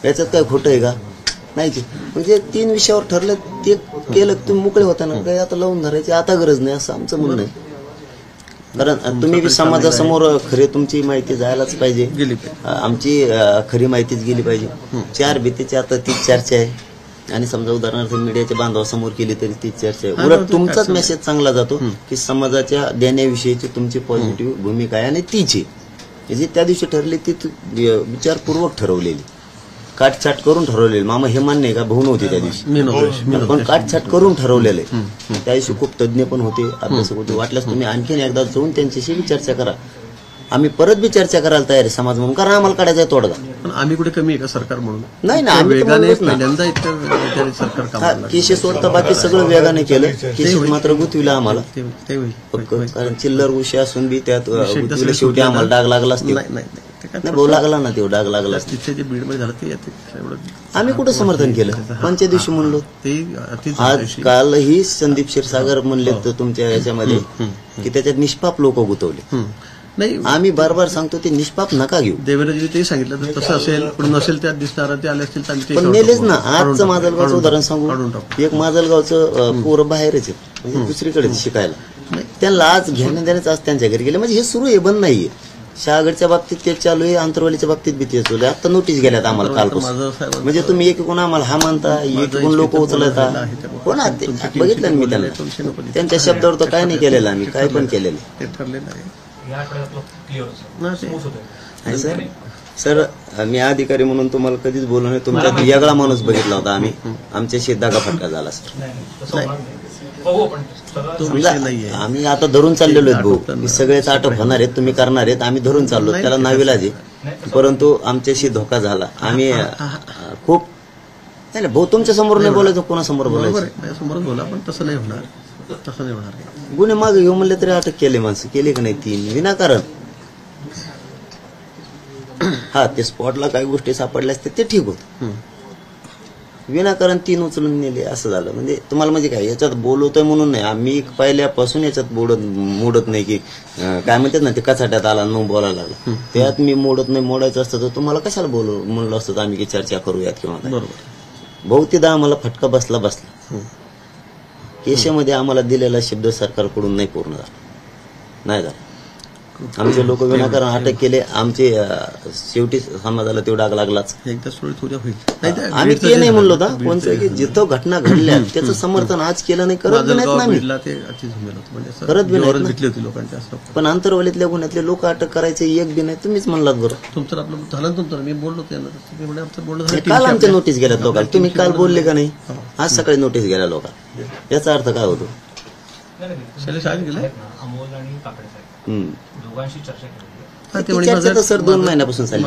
याच्यात काय खोटं आहे का? नाही. म्हणजे 3 विषयावर ठरलं ते केलं तुम्ही मोकळे होता ना, काही आता लावून धरायची आता गरज नाही असं आमचं म्हणणं आहे. कारण तुम्ही समाजासमोर खरी तुमची माहिती जायलाच पाहिजे, आमची खरी माहितीच गेली पाहिजे. 4 भीतीची आता तीच चर्चा आहे आणि समजा उदाहरणार्थ मीडियाच्या बांधवासमोर केली तरी तीच चर्चा आहे. उलट तुमचाच मेसेज चांगला जातो की समाजाच्या देण्याविषयीची तुमची पॉझिटिव्ह भूमिका आहे आणि तीच आहे जी त्या दिवशी ठरली ती विचारपूर्वक ठरवलेली, काटछाट करून ठरवलेली. मामा हे मान्य आहे का? भाऊ नव्हते त्या दिवशी, पण काटछाट करून ठरवलेलं आहे. त्या दिवशी खूप तज्ज्ञ पण होते, अभ्यासक होते. वाटल्यास तुम्ही आणखीन एकदा जाऊन त्यांच्याशी बी चर्चा करा. आम्ही परत बी चर्चा करायला तयार आहे समाज म्हणून, कारण आम्हाला काढायचा आहे तोडगा. पण आम्ही कुठे कमी आहे का सरकार म्हणून? नाही ना, आम्ही केशे सोडता बाकी सगळं वेगाने केलं. केशे मात्र गुतविला आम्हाला, कारण चिल्लर उशी असून बी त्यात गुतविला. शेवटी आम्हाला डाग लागला असते. नाही भाऊ लागला ना, तो डाग लागला. बीडमध्ये झालं ते आम्ही कुठं समर्थन केलं? पंच्या दिवशी म्हणलो. आज कालही संदीप क्षीरसागर म्हणले तर तुमच्या याच्यामध्ये की त्याच्यात निष्पाप लोक गुतवले. नाही, आम्ही बार सांगतो ते निष्पाप नका घेऊ. देवेंद्रजी ते सांगितलं तर तसं असेल, पण नसेल त्यात दिसणार ते आले असतील पण नेलेच ना. आजचं माजलगावचं उदाहरण सांगू. एक माजलगावचं पोरं बाहेरच आहेत, म्हणजे दुसरीकडे शिकायला. त्यांना आज घेण्या देण्याचं आज त्यांच्या घरी गेले. म्हणजे हे सुरू आहे, बंद नाहीये. शहागडच्या बाबतीत तेच चालू आहे, आंतरवालीच्या बाबतीत बी तेच चालू आहे. आता नोटीस गेल्यात आम्हाला कालपासून. म्हणजे तुम्ही एक कोण आम्हाला हा मानता, एक कोण लोक उचलता. हो ना, बघितलं मी त्यांना, त्यांच्या शब्दावर तर काय नाही केलेलं आम्ही, काय पण केलेलं सर. मी अधिकारी म्हणून तुम्हाला कधीच बोललो नाही. तुमच्यात वेगळा माणूस बघितला होता आम्ही, आमच्याशी दागाफटका झाला सर. आम्ही आता धरून चाललेलो आहेत भाऊ, सगळेच अटक होणार आहेत, तुम्ही करणार आहेत, आम्ही धरून चाललो. त्याला नाविलाज आहे, परंतु आमच्याशी धोका झाला. आम्ही खूप नाही भाऊ, तुमच्या समोर नाही बोलायचं, कोणासमोर बोलायचं? समोर बोला, पण तसं नाही होणार, तसं नाही होणार. गुन्हे मागे घेऊ म्हणले तरी अटक केले माणसं, केले की नाही 3 विनाकारण. हा, ते स्पॉटला काही गोष्टी सापडल्या असते ते ठीक होत, विनाकारण 3 उचलून नेले असं झालं. म्हणजे तुम्हाला म्हणजे काय याच्यात बोलवतोय म्हणून नाही, आम्ही पहिल्यापासून याच्यात मोडत नाही की काय म्हणतात ना, ते कचाट्यात आला मग बोलायला लागला. त्यात मी मोडत नाही. मोडायचं असतं तर तुम्हाला कशाला म्हणलं असतं आम्ही की चर्चा करूयात किंवा बरोबर. बहुतेकदा आम्हाला फटका बसला. केशेमध्ये आम्हाला दिलेला शब्द सरकारकडून नाही पूर्ण झाला, नाही झाला. आमचे लोक विनाकारण अटक केले. आमचे शेवटी समाजाला तो डाग लागलाच. आम्ही ते नाही म्हणलो होता कोणतं की जिथं घटना घडल्या त्याचं समर्थन आज केलं नाही, करत बी नाहीत ना, करत बी नाहीत. पण आंतरवालीतल्या गुन्ह्यातले लोक अटक करायचे एक बी नाही. तुम्हीच म्हणलात बरं. तुमचं आपलं झालं, तुमचं मी बोललो. काल आमच्या नोटीस गेल्यात लोकांना. तुम्ही काल बोलले का नाही? आज सकाळी नोटीस गेल्या लोकांना. याचा अर्थ काय होतो? चर्चा सर 2 महिन्यापासून चालली.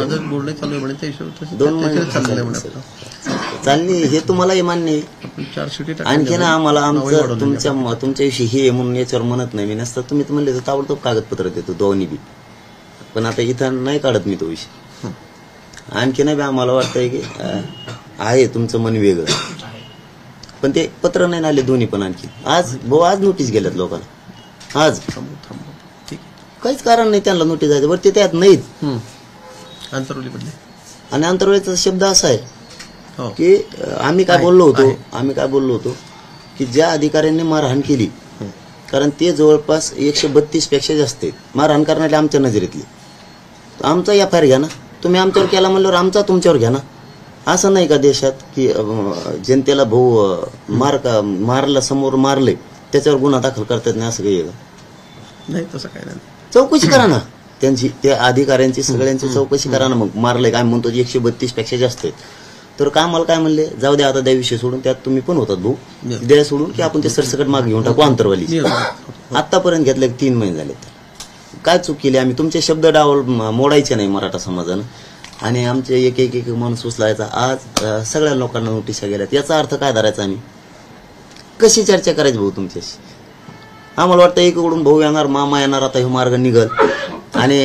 2 महिने चालली, हे तुम्हालाही मान्य आहे. आणखी ना आम्हाला आमचं तुमच्याविषयी हे म्हणून याच्यावर म्हणत नाही मी. नसतं तुम्ही म्हणले तर ताबडतोब कागदपत्र देतो दोन्ही बी. पण आता इथं नाही काढत मी तो विषय. आणखी ना बी आम्हाला वाटतंय की आहे तुमचं मन वेगळं, पण ते पत्र नाही आले दोन्ही पण. आणखी आज नोटीस गेल्यात लोकांना. आज काहीच कारण नाही त्यांना नोटीस जायचं बरं, ते त्यात नाहीत. आणि आंतरवालीचा शब्द असा आहे की आम्ही काय बोललो होतो की ज्या अधिकाऱ्यांनी मारहाण केली, कारण ते जवळपास 132 पेक्षा जास्त आहेत मारहाण करणारे आमच्या नजरेतली. आमचा FIR घ्या ना तुम्ही. आमच्यावर केला म्हणल्यावर आमचा तुमच्यावर घ्या ना. असं नाही का देशात की जनतेला भाऊ मारला, समोर मारले त्याच्यावर गुन्हा दाखल करतात नाही, असं काही नाही. तसं काय नाही. चौकशी करा ना त्यांची, त्या अधिकाऱ्यांची सगळ्यांची चौकशी करा ना. मग मारले काय म्हणतो 132 पेक्षा जास्त आहेत. तर काय मला काय म्हणले, जाऊ द्या आता, द्या विषय सोडून. त्यात तुम्ही पण होतात भाऊ, द्या सोडून की आपण ते सरसकट मागे घेऊन टाकू आंतरवाली. आतापर्यंत घेतले 3 महिने झाले. काय चूक केली आम्ही? तुमचे शब्द डावल मोडायचे नाही मराठा समाजानं, आणि आमचे एक माणूस उचलायचा. आज सगळ्या लोकांना नोटिसा गेल्यात. याचा अर्थ काय धरायचा? आम्ही कशी चर्चा करायची भाऊ तुमच्याशी? आम्हाला वाटतं एकीकडून भाऊ येणार, मामा येणार, आता हे मार्ग निघल, आणि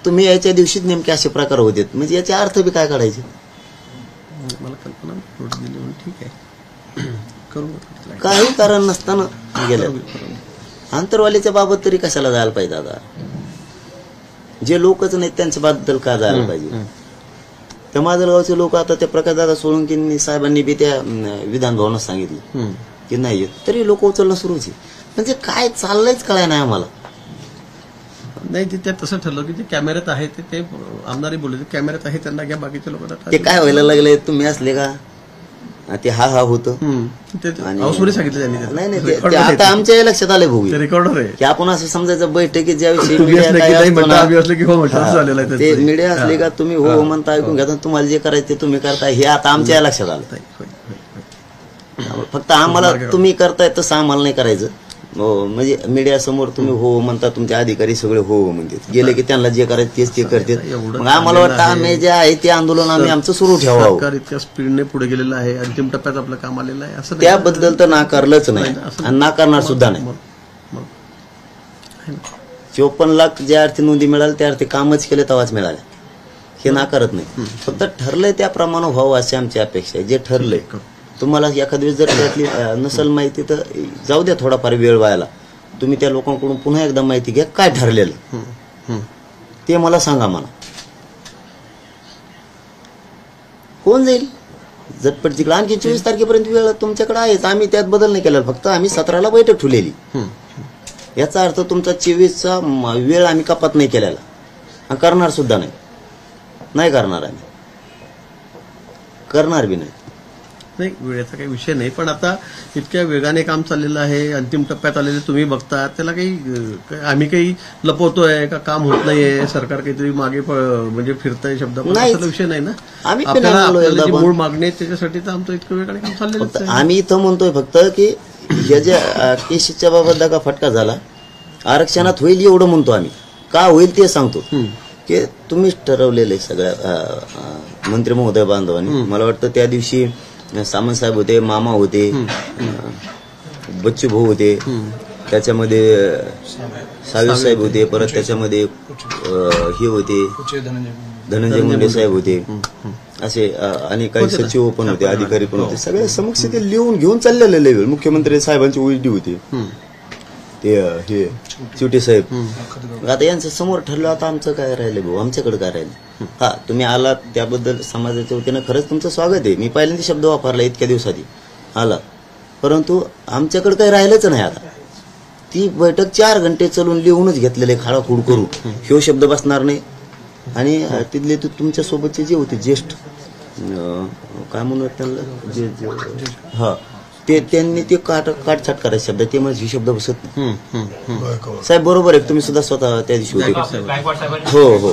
तुम्ही याच्या दिवशीच नेमके असे प्रकार होते. म्हणजे याचे अर्थ बी काय काढायचे? मला कल्पना ठीक आहे, काही कारण नसताना गेल्या. आंतरवालीच्या बाबत तरी कशाला जायला पाहिजे? आता जे लोकच नाहीत त्यांच्या बद्दल का जायला पाहिजे? त्या माजलगावचे लोक आता त्या प्रकाशदादा सोळंकी साहेबांनी बी त्या विधान भवनात सांगितलं की नाही येत, तरी लोक उचलणं सुरूच आहे. म्हणजे काय चाललंयच कळाय नाही आम्हाला. नाही ते तसं ठरलं की जे कॅमेऱ्यात आहे ते आमदारही बोलले कॅमेऱ्यात आहे त्यांना घ्या, बाकीच्या लोकांना ते काय व्हायला लागले, तुम्ही असले का ते हा होतं. हाऊसमध्ये सांगितलं त्यांनी त्याचं. नाही ते आता आमच्या लक्षात आले भाऊ रेकॉर्डर आहे की आपण असं समजायचं बैठकीत ज्याविषयी तुम्ही मीडिया असले की काय नाही असतो म्हणता, ना, आम्ही असले की हो म्हणता, असं झालेलं आहे ते त्यांचं. मीडिया असले का तुम्ही हो म्हणता ऐकून घ्या, तुम्हाला जे करायचं ते तुम्ही करताय, हे आता आमच्या लक्षात आलं. फक्त आम्हाला तुम्ही करताय तसं आम्हाला नाही करायचं. म्हणजे मीडिया समोर तुम्ही हो म्हणता, तुमचे अधिकारी सगळे हो म्हणतात, गेले की त्यांना जे करायचं तेच ते करतात. मग आम्हाला वाटतं आम्ही जे आहे ते आंदोलन आम्ही आमचं सुरू ठेवावं. सरकार इतक्या स्पीडने पुढे गेलेलं आहे, अंतिम टप्प्यात आपलं काम आलेलं आहे, असं नाही. त्याबद्दल तर नाकारलंच नाही आणि नाकारणार सुद्धा नाही. 54 लाख ज्या अर्थी नोंदी मिळाल्या त्या अर्थी कामच केले तेव्हाच मिळाल्या, हे नाकारत नाही. फक्त ठरलंय त्याप्रमाणे व्हावं अशी आमची अपेक्षा आहे. जे ठरलंय, तुम्हाला एखाद वेळेस जर त्यातली नसल माहिती तर जाऊ द्या, थोडाफार वेळ व्हायला, तुम्ही त्या लोकांकडून पुन्हा एकदा माहिती घ्या काय ठरलेलं ते मला सांगा. मला होऊन जाईल झटपट तिकडे. आणखी 24 तारखेपर्यंत वेळ तुमच्याकडे आहेच. आम्ही त्यात बदल नाही केला, फक्त आम्ही 17ला बैठक ठेवलेली. याचा अर्थ तुमचा 24चा वेळ आम्ही कपात नाही केलेला आणि करणार सुद्धा नाही करणार, आम्ही करणार बी नाही. नाही, वेळेचा काही विषय नाही, पण आता इतक्या वेगाने काम चाललेलं आहे, अंतिम टप्प्यात आलेले तुम्ही बघता, त्याला काही आम्ही काही लपवतोय का, काम होत नाहीये, सरकार काहीतरी मागे म्हणजे फिरतंय शब्द, असा विषय नाही ना. आपल्याला जी मूळ मागणी आहे त्याच्यासाठी तर आमचं इतकं वेगाने काम चाललेलं. आम्ही इथं म्हणतोय फक्त की या ज्या केसीच्या बाबत दगा फटका झाला, आरक्षणात होईल एवढं म्हणतो आम्ही. का होईल ते सांगतो की तुम्हीच ठरवलेलं आहे सगळ्या मंत्री महोदय बांधवांनी. मला वाटतं त्या दिवशी सामंत साहेब होते, मामा होते, बच्चू भाऊ होते, त्याच्यामध्ये सावी साहेब होते, परत त्याच्यामध्ये हे होते धनंजय मुंडे साहेब होते, असे आणि काही सचिव पण होते, अधिकारी पण होते. सगळ्या समक्ष ते लिहून घेऊन चाललेले लेवल. मुख्यमंत्री साहेबांची ओळखी होती ते हे चिवटे साहेब. आता यांचं समोर ठरलं, आता आमचं काय राहिलं भाऊ, आमच्याकडे काय राहिलं. हा, तुम्ही आलात त्याबद्दल समाजाच्या वतीनं खरंच तुमचं स्वागत आहे. मी पहिल्यांदा शब्द वापरला इतक्या दिवसात आलात, परंतु आमच्याकडे काही राहिलंच नाही. आता ती बैठक 4 घंटे चालून लिहूनच घेतलेले, खाडाखोड करू, ह्यो शब्द बसणार नाही. आणि तिथले तुमच्या सोबतचे जे होते ज्येष्ठ काय म्हणूयात त्यांना, हा, त्यांनी ते काटछाट करायचे शब्द, ते म्हणजे शब्द बसत नाही. साहेब बरोबर आहे, तुम्ही सुद्धा स्वतः त्या दिवशी होते. हो,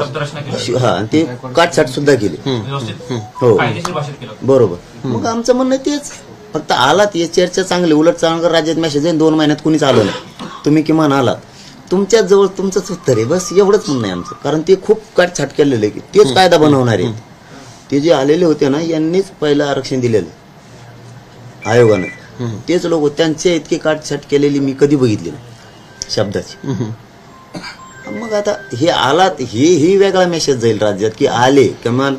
हा, ते काटछाट सुद्धा केली. हो, बरोबर. मग आमचं म्हणणं तेच, फक्त आलात ही चर्चा चांगली. उलट चांगलं राज्यात मेसेज आहे, 2 महिन्यात कुणीच आलं नाही, तुम्ही किमान आलात, तुमच्या जवळ तुमचंच उत्तर आहे, बस एवढंच म्हणणं आहे आमचं. कारण ते खूप काटछाट केलेलं आहे, तेच कायदा बनवणार आहेत. ते जे आलेले होते ना, यांनीच पहिलं आरक्षण दिलेलं आयोगानं, तेच लोक, त्यांचे इतकी काटछाट केलेली मी कधी बघितली नाही शब्दाची. मग आता हे आलात, ही वेगळा मेसेज जाईल राज्यात की आले, किमान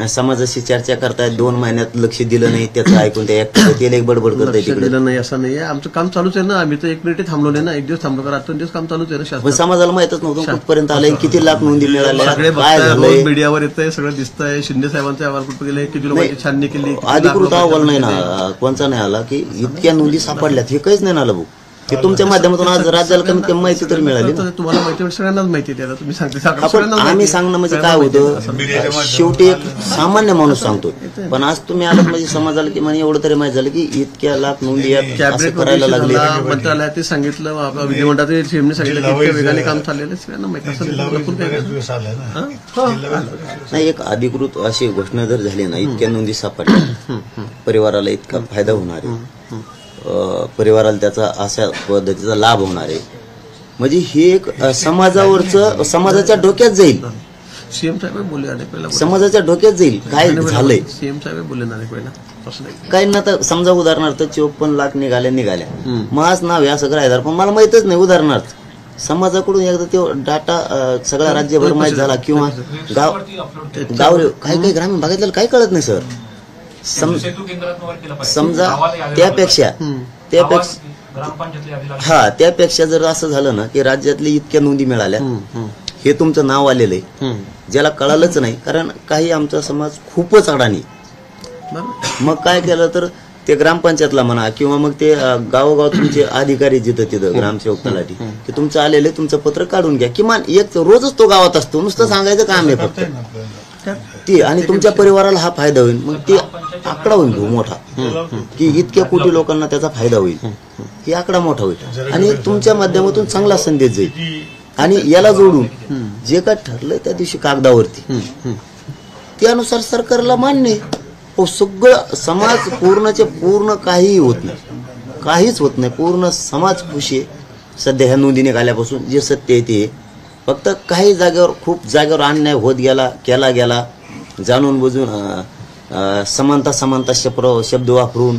समाजाशी चर्चा करतायत, 2 महिन्यात लक्ष दिलं नाही, त्याचं ऐकून त्या त्याला एक बडबड करताय तिकडे. दिलं नाही असं नाही, आमचं काम चालूच आहे ना. आम्ही तर 1 मिनिट थांबलो नाही ना, 1 दिवस थांबलो, कारण 8 दिवस काम चालूच आहे ना. पण समाजाला माहितच नव्हतं कुठपर्यंत आलंय, किती लाख नोंदी मिळाल्या, काय झालंय, मीडियावर येतंय, सगळं दिसतंय. शिंदे साहेबांचे अहवाल कुठे गेले, किती लोकांची छाननी केली, अधिकृत अहवाल नाही ना कोणचा नाही आला की इतक्या नोंदी सापडल्यात, हे काहीच नाही आलं भाऊ. हे तुमच्या माध्यमातून आज राज्याला कमीत कमी माहिती तरी मिळाली. तुम्हाला माहिती, सगळ्यांनाच माहिती आहे, आता तुम्ही सांगते. आम्ही सांगणं म्हणजे काय होतं, शेवटी एक सामान्य माणूस सांगतो, पण आज तुम्ही आलात म्हणजे समाजाला की म्हणजे एवढं तरी माहिती झालं की इतक्या लाख नोंदी कॅबिनेट करायला लागले. मंत्रालयात ते सांगितलं, विधिमंडळात सांगितलं की इतक्या वेगाने काम चाललेलं सगळ्यांना माहिती. नाही, एक अधिकृत अशी घोषणा जर झाली ना, इतक्या नोंदी सापडल्या, परिवाराला इतका फायदा होणार आहे, परिवाराला त्याचा अशा पद्धतीचा लाभ होणार आहे, म्हणजे हे एक समाजावरचं, समाजाच्या डोक्यात जाईल. सीएम साहेब बोलले अनेक वेळेला, समाजाच्या डोक्यात जाईल काय झालंय. सीएम साहेब बोलले अनेक वेळेला, काही ना तर समजा उदाहरणार्थ 54 लाख निघाल्या, माझ नाव आहे असं करायचं, पण मला माहितच नाही. उदाहरणार्थ समाजाकडून एकदा तो डाटा सगळा राज्यभर माहीत झाला, किंवा गाव काही ग्रामीण भागातल्याला काही कळत नाही सर. समजा त्यापेक्षा त्यापेक्षा जर असं झालं ना की राज्यातली इतक्या नोंदी मिळाल्या, हे तुमचं नाव आलेलं आहे, ज्याला कळालंच नाही. कारण काही आमचा समाज खूपच अडाणी. मग काय केलं तर ते ग्रामपंचायतला म्हणा किंवा मग ते गावोगाव तुमचे अधिकारी जिथं तिथं ग्रामसेवक तलाठी की तुमचं आलेलं तुमचं पत्र काढून घ्या. किमान एक रोजच तो गावात असतो, नुसतं सांगायचं काम आहे फक्त ती, आणि तुमच्या परिवाराला हा फायदा होईल. मग ते आकडा होईल खूप मोठा की इतक्या कोटी लोकांना त्याचा फायदा होईल, ही आकडा मोठा होईल आणि तुमच्या माध्यमातून चांगला संदेश जाईल. आणि याला जोडून जे काय ठरलंय त्या दिवशी कागदावरती त्यानुसार सरकारला मान्य आहे. सगळं समाज पूर्णचे पूर्ण काहीही होत नाही, काहीच होत नाही. पूर्ण समाज खुशी आहे सध्या ह्या नोंदी निघाल्यापासून. जे सत्य आहे ते फक्त काही जागेवर खूप जागेवर अन्याय होत केला गेला जाणून बुजून समानता शब्द वापरून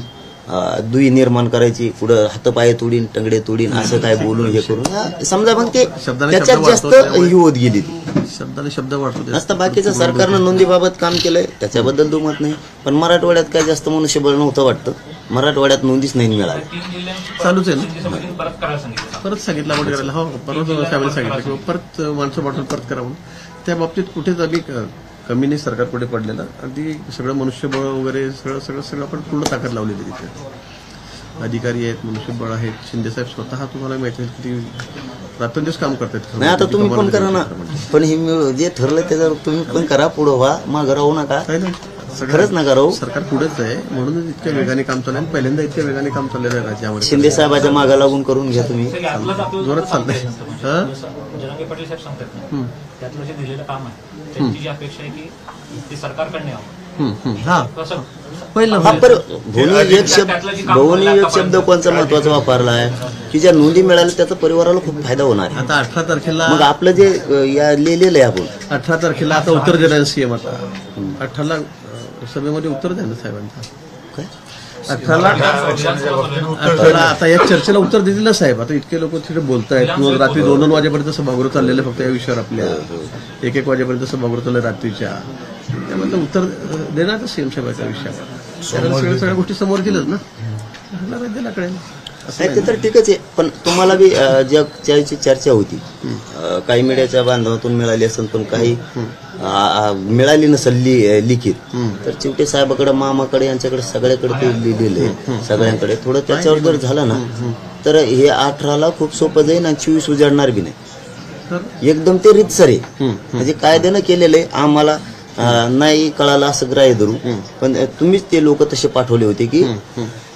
दुई निर्माण करायची, पुढं हातपाय तोडीन टंगडे तोडीन असं काय बोलून हे करून समजा मग ते त्याच्यात जास्त ही होत गेली. शब्दाने शब्द वाढतो असतं बाकीचं सरकारनं नोंदीबाबत काम केलंय त्याच्याबद्दल दुमत नाही. पण मराठवाड्यात काय जास्त मनुष्यबळ नव्हतं वाटतं, मराठवाड्यात नोंदीच नाही मिळाली. चालूच आहे ना, परत सांगितलं आपण करायला. हो परत फॅमिली सांगितलं किंवा परत माणसं पाठवून परत करा म्हणून. त्या बाबतीत कुठेच आम्ही कमी नाही सरकार पुढे पडलेलं. अगदी सगळं मनुष्यबळ वगैरे सगळं आपण पूर्ण ताकद लावलेली तिथे. अधिकारी आहेत, मनुष्यबळ आहेत. शिंदेसाहेब स्वतः तुम्हाला माहिती आहे किती रात्रंदिवस काम करतात. नाही आता तुम्ही पण करा ना, पण हे जे ठरलं त्याच्यावर तुम्ही पण करा, पुढं व्हा, मागं राहू नका. खरंच नका राहू. सरकार पुढेच आहे म्हणूनच इतक्या वेगाने काम चालू आहे. पहिल्यांदा इतक्या वेगाने काम चाललेलं आहे राज्यामध्ये. शिंदे साहेबाच्या मागा लागून करून घ्या तुम्ही, जोरात चाललंय. जरांगे पाटील साहेब सांगतात ना, त्यातलं जे दिलेलं काम आहे त्यांची जी अपेक्षा आहे की ते सरकारकडे यावं. भवनी एक शब्द कोणचा महत्वाचा वापरला आहे की ज्या नोंदी मिळाल्या त्याचा परिवाराला खूप फायदा होणार आहे. आता 18 तारखेला मग आपलं जे लिहिलेलं आहे आपण 18 तारखेला आता उत्तर देणार सीएम. आता 18ला सभेमध्ये उत्तर द्या ना साहेबांचा. 18ला आता या चर्चेला उत्तर देतील ना साहेब. आता इतके लोक तिथे बोलतायत, रात्री 2-2 वाजेपर्यंत सभागृह चाललेलं फक्त या विषयावर. आपल्या 1-1 वाजेपर्यंत सभागृह चाललं रात्रीच्या. त्यामुळे उत्तर देणार तर सीएम साहेबाच्या विषयावर. सगळ्या गोष्टी समोर दिल्याच ना, दिला कळेल. ते तर ठीकच आहे. पण तुम्हाला बी ज्याची चर्चा होती काही मीडियाच्या बांधवातून मिळाली असेल, पण काही मिळाली नसेल लिखित, तर चिवटे साहेबाकडे, मामाकडे, यांच्याकडे सगळ्याकडे ते लिहिलेलं आहे सगळ्यांकडे. थोडं त्याच्यावर जर झालं ना तर हे 18ला खूप सोपं जाईल आणि 24 उजाडणार बी नाही. एकदम ते रीतसर आहे. म्हणजे कायद्यानं केलेलं आहे. आम्हाला नाही कळालं असं ग्राह्य धरू, पण तुम्हीच ते लोक तसे पाठवले होते की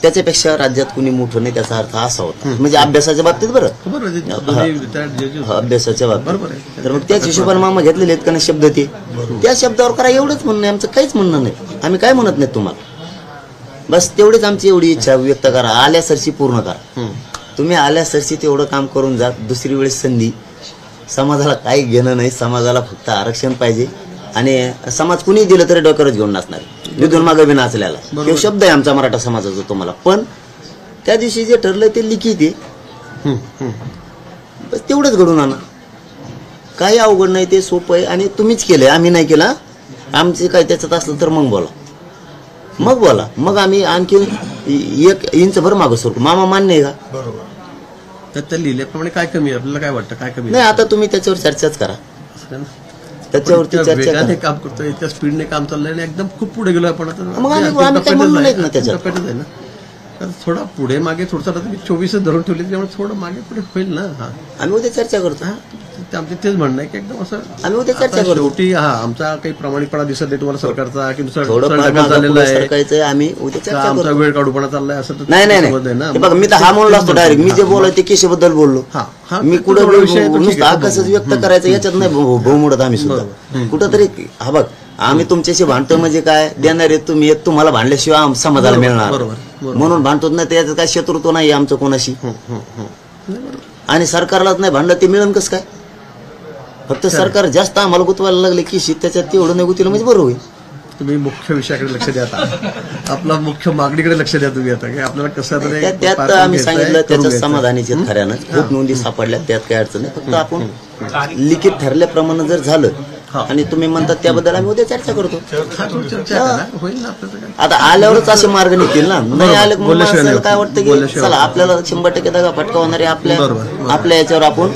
त्याच्यापेक्षा राज्यात कुणी मोठं नाही, त्याचा अर्थ असा होता. म्हणजे अभ्यासाच्या बाबतीत बरं, अभ्यासाच्या बाबतीत. तर मग त्याच हिशोबाने मामा घेतलेले आहेत का नाही शब्द, ते त्या शब्दावर करा एवढंच म्हणणं आहे आमचं. काहीच म्हणणं नाही, आम्ही काय म्हणत नाही तुम्हाला. बस तेवढीच आमची एवढी इच्छा व्यक्त करा, आल्या सरशी पूर्ण करा. तुम्ही आल्या सरशी तेवढं काम करून जा. दुसरी वेळेस संधी समाजाला काही घेणं नाही, समाजाला फक्त आरक्षण पाहिजे. आणि समाज कुणी दिलं तरी डोक्यावरच घेऊन नाचणार, विधून मागे बी नाचल्याला. हे शब्द आहे आमचा मराठा समाजाचा तुम्हाला. पण त्या दिवशी जे ठरलं ते लिखित आहे, बस तेवढंच घडून आणा. काही अवघड नाही, ते सोपं आहे. आणि तुम्हीच केलंय, आम्ही नाही केला. आमचे काय त्याच्यात असलं तर मग बोला, मग आम्ही आणखी 1 इंच भर मागं सरकू. मामा मान्य आहे का? बरोबर. त्या लिहिल्याप्रमाणे काय कमी आहे आपल्याला, काय वाटतं काय कमी नाही? आता तुम्ही त्याच्यावर चर्चाच करा, त्याच्यावरती चर्चा करा. काम करतोय, इतक्या स्पीडने काम चाललंय आणि एकदम खूप पुढे गेलो आपण. आता मग आम्ही काय म्हणलो नाहीत ना त्याच्यात. आहे ना, तर थोडा पुढे मागे थोडसा 24 धरून ठेवले, त्यामुळे थोडं मागे पुढे होईल ना. आम्ही उद्या चर्चा करतो. आमचे तेच म्हणणं आहे की एकदम असं आम्ही उद्या चर्चा करतो. शेवटी आमचा काही प्रामाणिकपणा दिसत नाही तुम्हाला सरकारचा, की झालेला आहे. आम्ही उद्या चर्चा करतो. आमचा वेळ काढूपणा चाललाय असं नाही. बघा, मी तर हा म्हणलो असतो डायरेक्ट. मी जे बोलाय ते केशबद्दल बोललो. मी कुठं नुसतं आकाशच व्यक्त करायचं याच्यात नाही बहुमुडत. आम्ही सुद्धा कुठंतरी हा बघ, आम्ही तुमच्याशी भांडतो म्हणजे काय देणार आहे तुम्ही, तुम्हाला भांडल्याशिवाय समाजाला मिळणार म्हणून भांडतोच नाही. त्याच्यात काय शत्रुत्व नाही आमचं कोणाशी. आणि सरकारलाच नाही भांडलं ते मिळून कसं काय? फक्त सरकार जास्त आम्हाला गुतवायला लागले की त्याच्यात तेवढं नाही गुतलं म्हणजे बरोबर होईल. तुम्ही मुख्य विषयाकडे लक्ष द्या, आपला मुख्य मागणीकडे लक्ष द्या तुम्ही. आता की आपल्याला कसं त्यात आम्ही सांगितलं त्याच्यात समाधानीचे खऱ्यानं खूप नोंदी सापडल्या, त्यात काही अडचण नाही. फक्त आपण लिखित ठरल्याप्रमाणे जर झालं आणि तुम्ही म्हणतात त्याबद्दल आम्ही उद्या चर्चा करतो. आता आल्यावरच असे मार्ग निघतील ना, नाही आले काय वाटतं की चला आपल्याला 100% दगा फटका होणारे आपल्या याच्यावर आपण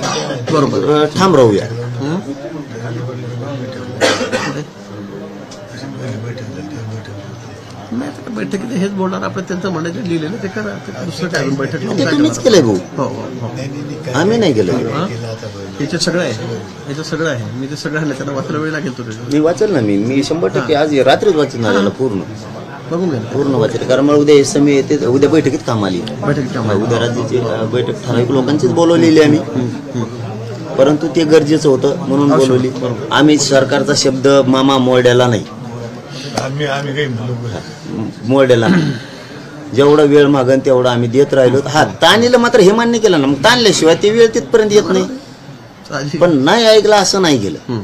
ठाम राहूया. नाही आता बैठकीत हेच बोलणार आपण त्यांचं म्हणणं लिहिलेलं ते करा दुसरं काय अजून बैठक ते तुम्हीच केलंय भाऊ, हो हो हो आम्ही नाही केलं. याच्यात सगळं आहे, याच्यात सगळं आहे. मी ते सगळं आहे त्यांना वाचायला वेळ लागेल तो मी वाचेल ना, मी 100% आज रात्रीच वाचणार याला पूर्ण बघून घ्या पूर्ण वाचेल. कारण मला उद्या समय येते, उद्या बैठकीत काम आली. बैठकीत काम उद्या राज्याची बैठक ठराविक लोकांचीच बोलवलेली आम्ही, परंतु ते गरजेचं होतं म्हणून बोलवली. आम्ही सरकारचा शब्द मामा मोरड्याला नाही, मोरड्याला नाही. जेवढा वेळ मागन तेवढा आम्ही देत राहिलो. हा ताणीला मात्र हे मान्य केलं ना, मग ताणल्याशिवाय ते वेळ तिथपर्यंत येत नाही. पण नाही ऐकलं असं नाही केलं.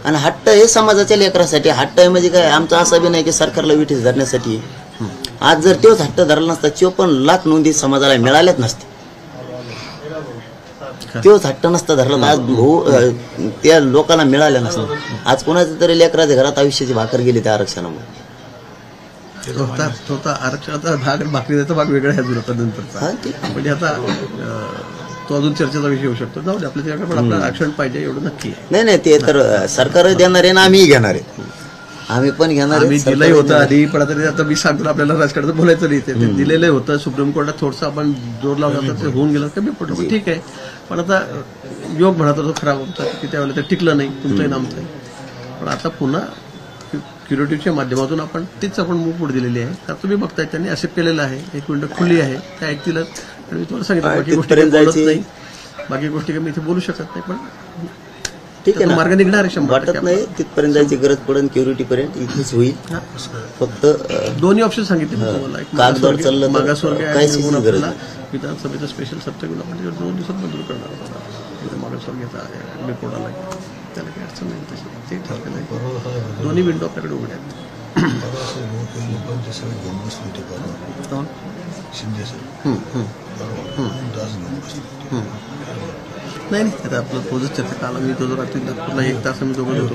आणि हट्ट हे समाजाच्या लेकरासाठी. हट्ट आहे म्हणजे काय, आमचा असा बी नाही की सरकारला विठीस धरण्यासाठी. आज जर तोच हट्ट धरला नसता 54 लाख नोंदी समाजाला मिळाल्याच नसते. तोच हट्ट नसता धरला तर आज त्या लोकांना मिळाल्या नसतं. आज कोणाच्या तरी लेकराच्या घरात आयुष्याची भाकर गेली त्या आरक्षणामुळे. स्वतः आरक्षणाचा भाग भाकरीचा भाग वेगळा आहे अजून आता नंतरचा. म्हणजे आता तो अजून चर्चेचा विषय होऊ शकतो. जाऊ दे, आपल्या त्याकडे पण आपल्याला आरक्षण पाहिजे एवढं नक्की आहे. नाही ते तर सरकार देणार आहे ना, आम्ही घेणार आहे, आम्ही पण घेणार. आम्ही दिलंही होतं आधी, पण आता मी सांगतो आपल्याला राजकारणाचं बोलायचं नाही. ते दिलेलं होतं सुप्रीम कोर्टात, थोडंसं आपण जोर लावला तर ते होऊन गेलं कमी पडलं, ठीक आहे. पण आता योग म्हणा तो खराब होता की त्यावेळेला ते टिकलं नाही, तुमचंही नामचंही. पण आता पुन्हा क्युरेटिव्हच्या माध्यमातून आपण तीच आपण मूव पुढे दिलेली आहे. तर तुम्ही बघताय त्यांनी ऍक्सेप्ट केलेलं आहे, एक विंडो खुली आहे, त्या ऐकतीलच. आणि मी तुम्हाला सांगितलं बाकी गोष्टी बोलत नाही, बाकी गोष्टी मी इथे बोलू शकत नाही, पण ठीक आहे ना, मार्ग निघणार आहे. वाटत नाही तिथपर्यंत जायची गरज पडेल. क्युरिटी पर्यंत इथेच होईल. फक्त दोन्ही ऑप्शन सांगितले तुम्हाला, कागदावर चाललं तर मागासवर्गीय काहीच गरज नाही. विधानसभेचं स्पेशल सत्र घेऊन आपण 2 दिवसात मंजूर करणार होता. मागासवर्गीयचा रिपोर्ट आला त्याला काही अडचण नाही तशी, ते ठरलेलं आहे. दोन्ही विंडो आपल्याकडे उघड्या आहेत. नाही आता आपलं तोच चर्चा काल मी तो रात्री नागपूरला 1 तास आम्ही दोघं होतो.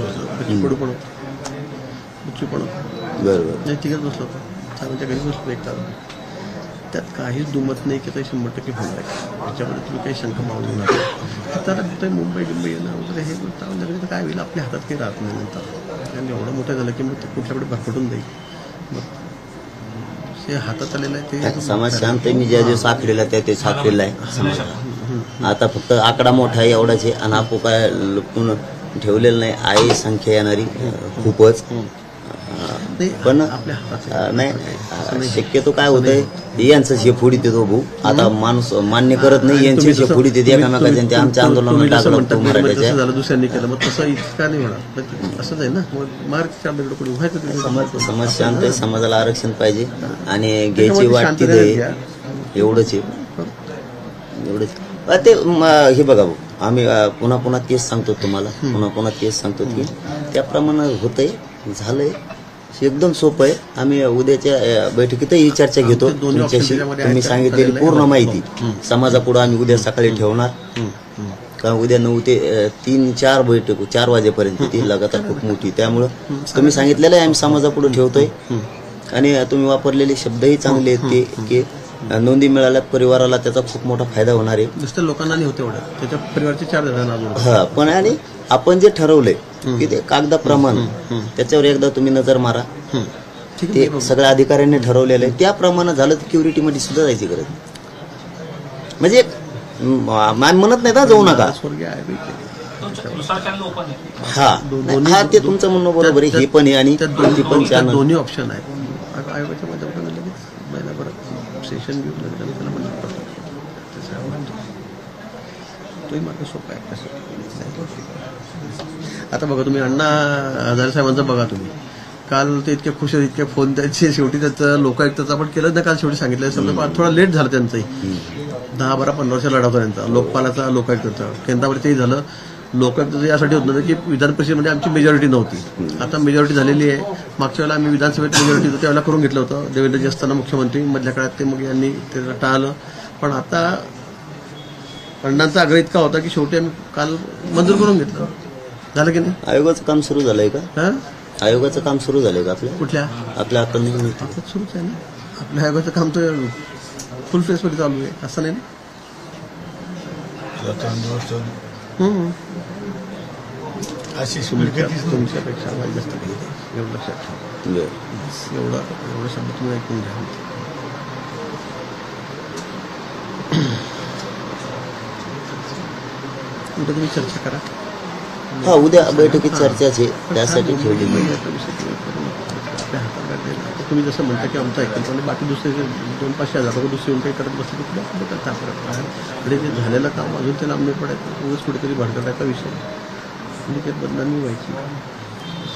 बच्चू पण होतो, बरोबर नाही तिकच बसलो होतो. आमच्या घरी बसलो 1 तास. त्यात काहीच दुमत नाही की ते 100% होणार आहे. त्याच्यामध्ये तुम्ही काही शंका मागू नका. तर ते मुंबई येणं वगैरे हे गोष्ट काय होईल, आपल्या हातात काही राहत नाही नंतर. कारण एवढं मोठं झालं की मग ते कुठल्याकडे भरकटून जाईल. मग ते हातात आलेलं आहे ते समाज शांत आहे. मी ज्या दिवस आखलेला त्या साखलेला आहे समाज. आता फक्त आकडा मोठा आहे एवढाच आहे. आणि आपण काय लपून ठेवलेलं नाही. आहे संख्या येणारी खूपच, पण नाही शक्यतो काय होतंय, यांचं शेफोडीत येतो भाऊ. आता माणूस मान्य करत नाही, यांची शेफोडीत येते एकामेकाच्या. ते आमच्या आंदोलनात टाकलं मराठ्याच्या झालं, दुसऱ्यांनी केलं, मग तसं इतका नाही होणार. असंच आहे ना, मग कोणी व्हायचं. समाज शांत आहे, समाजाला आरक्षण पाहिजे आणि घ्यायची वाटते एवढंच आहे. एवढंच ते हे बघा भाऊ, आम्ही पुन्हा तेच सांगतो तुम्हाला, पुन्हा तेच सांगतो की त्याप्रमाणे होतंय, झालंय. एकदम सोपं आहे. आम्ही उद्याच्या बैठकीतही ही चर्चा घेतो तुमच्याशी. तुम्ही सांगितलेली पूर्ण माहिती समाजापुढे आम्ही उद्या सकाळी ठेवणार. कारण उद्या 9 ते 3-4 बैठक 4 वाजेपर्यंत ती लगातार खूप मोठी. त्यामुळं तुम्ही सांगितलेलं आहे आम्ही समाजापुढे ठेवतोय. आणि तुम्ही वापरलेले शब्दही चांगले आहेत ते की नोंदी मिळाल्यात परिवाराला त्याचा खूप मोठा फायदा होणार आहे. नुसतं लोकांना नाही होते एवढं, त्याच्या परिवारचे 4 जणांना. हा पण आणि आपण जे ठरवलंय की ते कागदाप्रमाणे त्याच्यावर एकदा तुम्ही नजर मारा. ते सगळ्या अधिकाऱ्यांनी ठरवलेलं आहे, त्याप्रमाणे झालं तर क्युरिटी मध्ये सुद्धा जायची गरज. म्हणजे म्हणत नाही ना जाऊ नका. हा ते तुमचं म्हणणं बरोबर आहे. हे पण आहे आणि दोन्ही ऑप्शन आहेत. आयोगाच्या माध्यमातून सेशन घेऊन त्याला म्हणलं तोही मार्ग सोपा आहे. आता बघा तुम्ही अण्णा हजारे साहेबांचं बघा तुम्ही, काल ते इतके खुश आहेत, इतके फोन त्याचे. शेवटी त्याचं लोकायुक्ताचं आपण केलं ना काल, शेवटी सांगितलं. समजा थोडा लेट झालं त्यांचंही, 10-12-15 वर्ष लढा होता त्यांचा लोकपालाचा लोकायुक्ताचा. केंद्रामध्ये तेही झालं. लोकायुक्ताचं यासाठी होत नव्हतं की विधान परिषदेमध्ये आमची मेजॉरिटी नव्हती. आता मेजॉरिटी झालेली आहे. मागच्या वेळेला आम्ही विधानसभेत मेजॉरिटी होतं त्यावेळेला करून घेतलं होतं, देवेंद्रजी असताना मुख्यमंत्री. मधल्या काळात ते मग यांनी ते टाळलं. पण आता अण्णांचा आग्रह इतका होता की शेवटी आम्ही काल मंजूर करून घेतलं. झालं की नाही? आयोगाचं काम सुरू झालंय का? आयोगाचं काम सुरू झालंय का आपल्या? कुठल्या आपल्या सुरूच आहे ना. आपल्या आयोगाचं काम तर फुल फेसमध्ये चालू आहे, असं नाही ना. तुमच्यापेक्षा आम्हाला जास्त एवढं लक्षात ठेवा. एवढं शब्द तुम्ही ऐकून घ्या. उद्या तुम्ही चर्चा करा. हा, उद्या बैठकीत चर्चाच आहे, त्यासाठी ठेवलेली आहे. तुम्ही जसं म्हणता की आमचं ऐकलं आणि बाकी दुसरे 200-500 हजार रुपये दुसरे येऊन काही करत बसले की करता आणि ते झालेलं काम अजून ते लांब नाही पडायचं. उगाच कुठेतरी भडकटायचा विषय म्हणजे ते बदनामी व्हायची.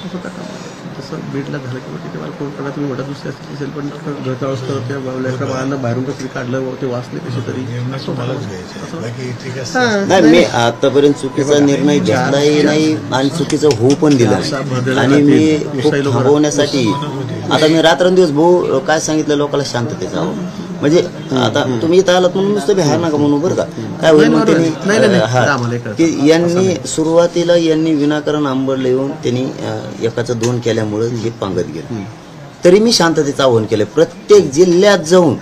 असं होता काम. तसं बीडला झालं किंवा तिथे मला फोन करा, तुम्ही मोठा दुसऱ्या असेल पण घरचाळच करत त्या लेकरा बाळांना बाहेरून कसं काढलं ते वाचले कसे तरी. नाही, मी आतापर्यंत चुकीचा निर्णय घेतलाही नाही आणि चुकीचं होऊ पण दिलं. आणि मी खूप थांबवण्यासाठी आता मी रात्रंदिवस भाऊ काय सांगितलं लोकांना शांततेचा. म्हणजे आता तुम्ही इथं आलात म्हणून नुसतं बिहार नका म्हणू बरं का. काय होईल मग त्यांनी की यांनी सुरुवातीला विनाकारण आंबडला येऊन त्यांनी एकाचं 2 केल्यामुळे हे पांगत गेलं. तरी मी शांततेचं आवाहन केलं. प्रत्येक जिल्ह्यात जाऊन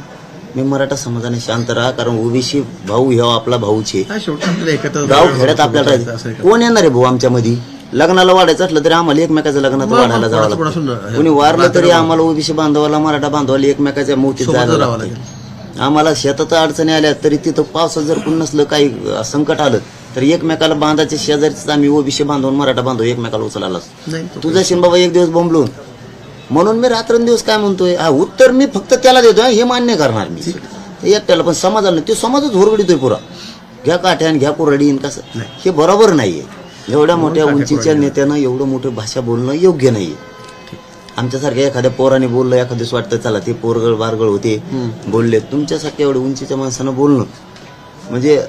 मी मराठा समाजाने शांत राहा, कारण ओबीसी भाऊ ह्या आपला भाऊचे गाव खेड्यात आपल्याला राहायचं. कोण येणार आहे भाऊ आमच्यामध्ये? लग्नाला वाढायचं असलं तरी आम्हाला एकमेकाच्या लग्नात वाढायला जावं लागतं. कोणी वारलं तरी आम्हाला ओबीसी बांधवाला मराठा बांधवाला एकमेकाच्या मोतीत जायला लागतं. आम्हाला शेतात अडचणी आल्या तरी तिथं पावसात जर कोण नसलं काही संकट आलं तर एकमेकाला बांधायचे शेजारीच आम्ही ओबीसी बांधवून मराठा बांधव एकमेकाला उचलायला. तुझा शिन बाबा एक दिवस बोंबलून म्हणून मी रात्रंदिवस काय म्हणतोय. हा, उत्तर मी फक्त त्याला देतोय, हे मान्य करणार मी एकट्याला, पण समाजाला नाही. ते समाजच होरगडीतोय पुरा. घ्या काठ्यान घ्या कुरडीन कसं, हे बरोबर नाहीये. एवढ्या मोठ्या उंचीच्या नेत्यानं एवढं मोठं भाषा बोलणं योग्य नाहीये. आमच्यासारख्या एखाद्या पोराने बोललं, एखाद्याच वाटतं चला ते पोरगळ बारगळ होते बोलले. तुमच्यासारख्या एवढ्या उंचीच्या माणसानं बोलणं म्हणजे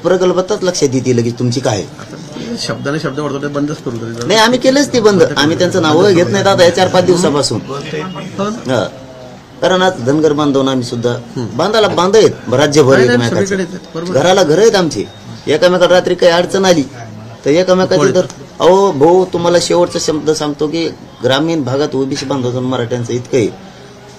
प्रगल्भातच लक्षात येते लगेच तुमची काय. शब्दाने शब्द वाढतो ते बंदच करू. नाही, आम्ही केलंच ते बंद. आम्ही त्यांचं नाव घेत नाहीत आता या 4-5 दिवसापासून. कारण आज धनगर बांधवून आम्ही सुद्धा बांध आहेत राज्यभर एकमेकाचे. घराला घर आहेत आमचे. एकामेकाला रात्री काही अडचण आली तर एकमेकाचे तर अहो भाऊ तुम्हाला शेवटचा शब्द सांगतो की ग्रामीण भागात ओबीसी बांधवाचं मराठ्यांचं इतकं आहे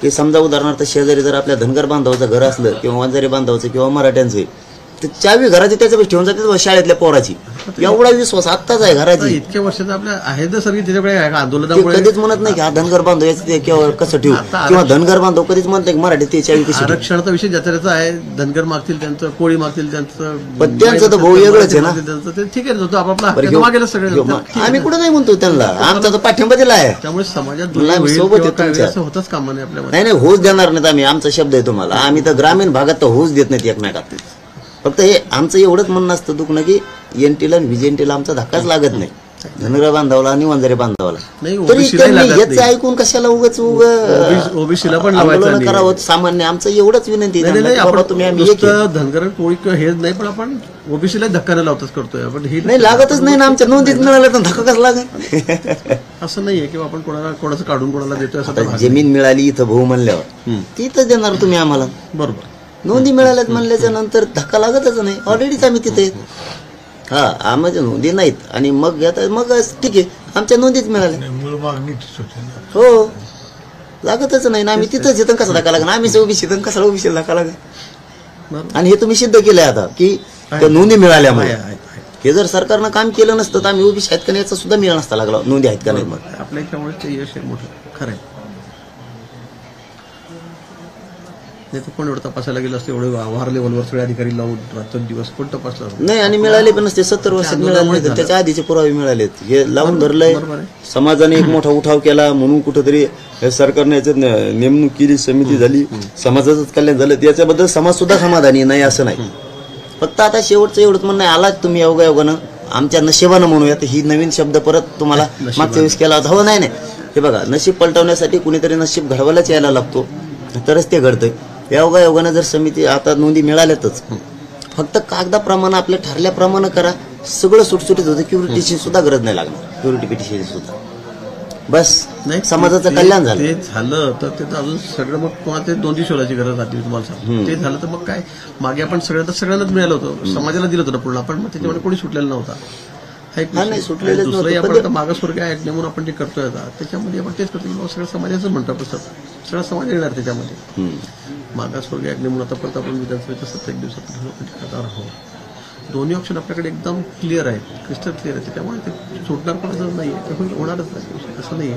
की समजा उदाहरणार्थ शेजारी जर आपल्या धनगर बांधवाचं घर असलं किंवा वंजारी बांधवाचं किंवा मराठ्यांचं तर चावी घराची त्याच्यापेक्षा ठेवून जाते शाळेतल्या पोराची. एवढा विश्वास आत्ताच आहे घराची. इतक्या वर्षात आपल्या आहेत सगळी त्याच्याकडे आंदोलनामुळे कधीच म्हणत नाही की हा धनगर बांधव याचं किंवा कसं ठेवू किंवा धनगर बांधव कधीच म्हणत नाही की मराठी ते चावी कशी. आरक्षणाचा विषय ज्याचा आहे. धनगर मागतील त्यांचं, कोळी मागतील त्यांचं, पण त्यांचं तर भाऊ वेगळंच आहे ना. ते ठीक आहे तो आपापला मागेल सगळं. आम्ही कुठं नाही म्हणतो त्यांना, आमचा तर पाठिंबा दिला आहे. त्यामुळे समाजात सोबत होतच कामा नाही आपल्या. नाही होऊच देणार नाहीत आम्ही. आमचा शब्द आहे तुम्हाला. आम्ही तर ग्रामीण भागात तर होऊच देत नाहीत एकमेकात. फक्त हे आमचं एवढंच म्हणणं असतं दुखणं की एनटीला आणि व्हीजेनटीला आमचा धक्काच लागत नाही. धनगर बांधवाला आणि वंजारी बांधवाला तरी त्यांनी याचं ऐकून कशाला उगाच ओबीसीला पण आंदोलन करावं. सामान्य आमचं एवढंच विनंती तुम्ही आम्ही धनगर कोळी हेच नाही पण आपण ओबीसीला धक्का न लावताच करतोय. आपण हे नाही लागतच नाही ना. आमच्या नोंदीत मिळालं तर धक्का कसं लागेल. असं नाहीये किंवा आपण कोणाचं काढून कोणाला देतोय. असं जमीन मिळाली इथं भाऊ म्हणल्यावर ती तर देणार तुम्ही आम्हाला. बरोबर. नोंदी मिळाल्यात म्हणल्याच्या नंतर धक्का लागतच नाही. ऑलरेडीच आम्ही तिथे. हा, आम्हाला नोंदी नाहीत आणि मग मग ठीक आहे आमच्या नोंदीच मिळाल्या. हो, लागतच नाही ना. आम्ही तिथंच येतं कसा धक्का लागणार. आम्हीच ओबीसी कसा ओबीसी धक्का लागेल. आणि हे तुम्ही सिद्ध केलंय आता की नोंदी मिळाल्यामुळे. हे जर सरकारनं काम केलं नसतं तर आम्ही ओबीसी आहेत का नाही याचा सुद्धा मिळा नसता लागला. नोंदी आहेत का नाही. मग आपल्या इकडे यश आहे मोठं. खरं आहे. नाही तर कोण एवढं तपासायला गेलं असतं. एवढे वार लेवलवर सगळे अधिकारी लावून रात्रंदिवस कोण तपासला नाही. आणि मिळाले पण नसते. 70 वर्षात मिळाले त्याच्या आधीचे पुरावे मिळालेत. हे लावून धरलंय. समाजाने एक मोठा उठाव केला म्हणून कुठेतरी सरकारने याच्यात नेमणूक केली, समिती झाली, समाजाचंच कल्याण झालं. याच्याबद्दल समाज सुद्धा समाधानी नाही असं नाही. फक्त आता शेवटचं एवढंच म्हणणं आलाच तुम्ही योगायोगानं आमच्या नशिबानं म्हणूयात. ही नवीन शब्द परत तुम्हाला मागच्या वेळेस केला होता. हो नाही हे बघा नशीब पलटवण्यासाठी कुणीतरी नशीब घडवायलाच यायला लागतो तरच ते घडतंय. योगायोगानं जर समिती आता नोंदी मिळाल्यातच फक्त कागदाप्रमाणे आपल्या ठरल्याप्रमाणे करा. सगळं सुटसुटीत होतं. क्युरिटीची सुद्धा गरज नाही लागणार. क्युरिटी पिटिशन सुद्धा बस समाजाचं कल्याण झालं. ते झालं तर ते अजून सगळं मग कोणाचे नोंदी शोधायची गरज राहते तुम्हाला सांग. ते झालं तर मग काय मागे आपण सगळ्यांनाच मिळालं होतं. समाजाला दिलं होतं पूर्ण. आपण मग त्याच्यामध्ये कोणी सुटलेलं नव्हता. दुसरंही आपण आता मागासवर्ग ऍक्ट नेमून आपण जे करतोय आता त्याच्यामध्ये आपण तेच करतो. सगळं समाजाचं म्हणतो आपण. सगळा समाज येणार त्याच्यामध्ये. मागासवर्ग ऍक्ट नेमून आता परत आपण विधानसभेच्या 7 दिवसात करणार आहोत. दोन्ही ऑप्शन आपल्याकडे एकदम क्लिअर आहेत. क्रिस्टल क्लिअर आहे. त्याच्यामुळे ते सुटणार पण नाहीये. ते होणारच नाही. असं नाहीये.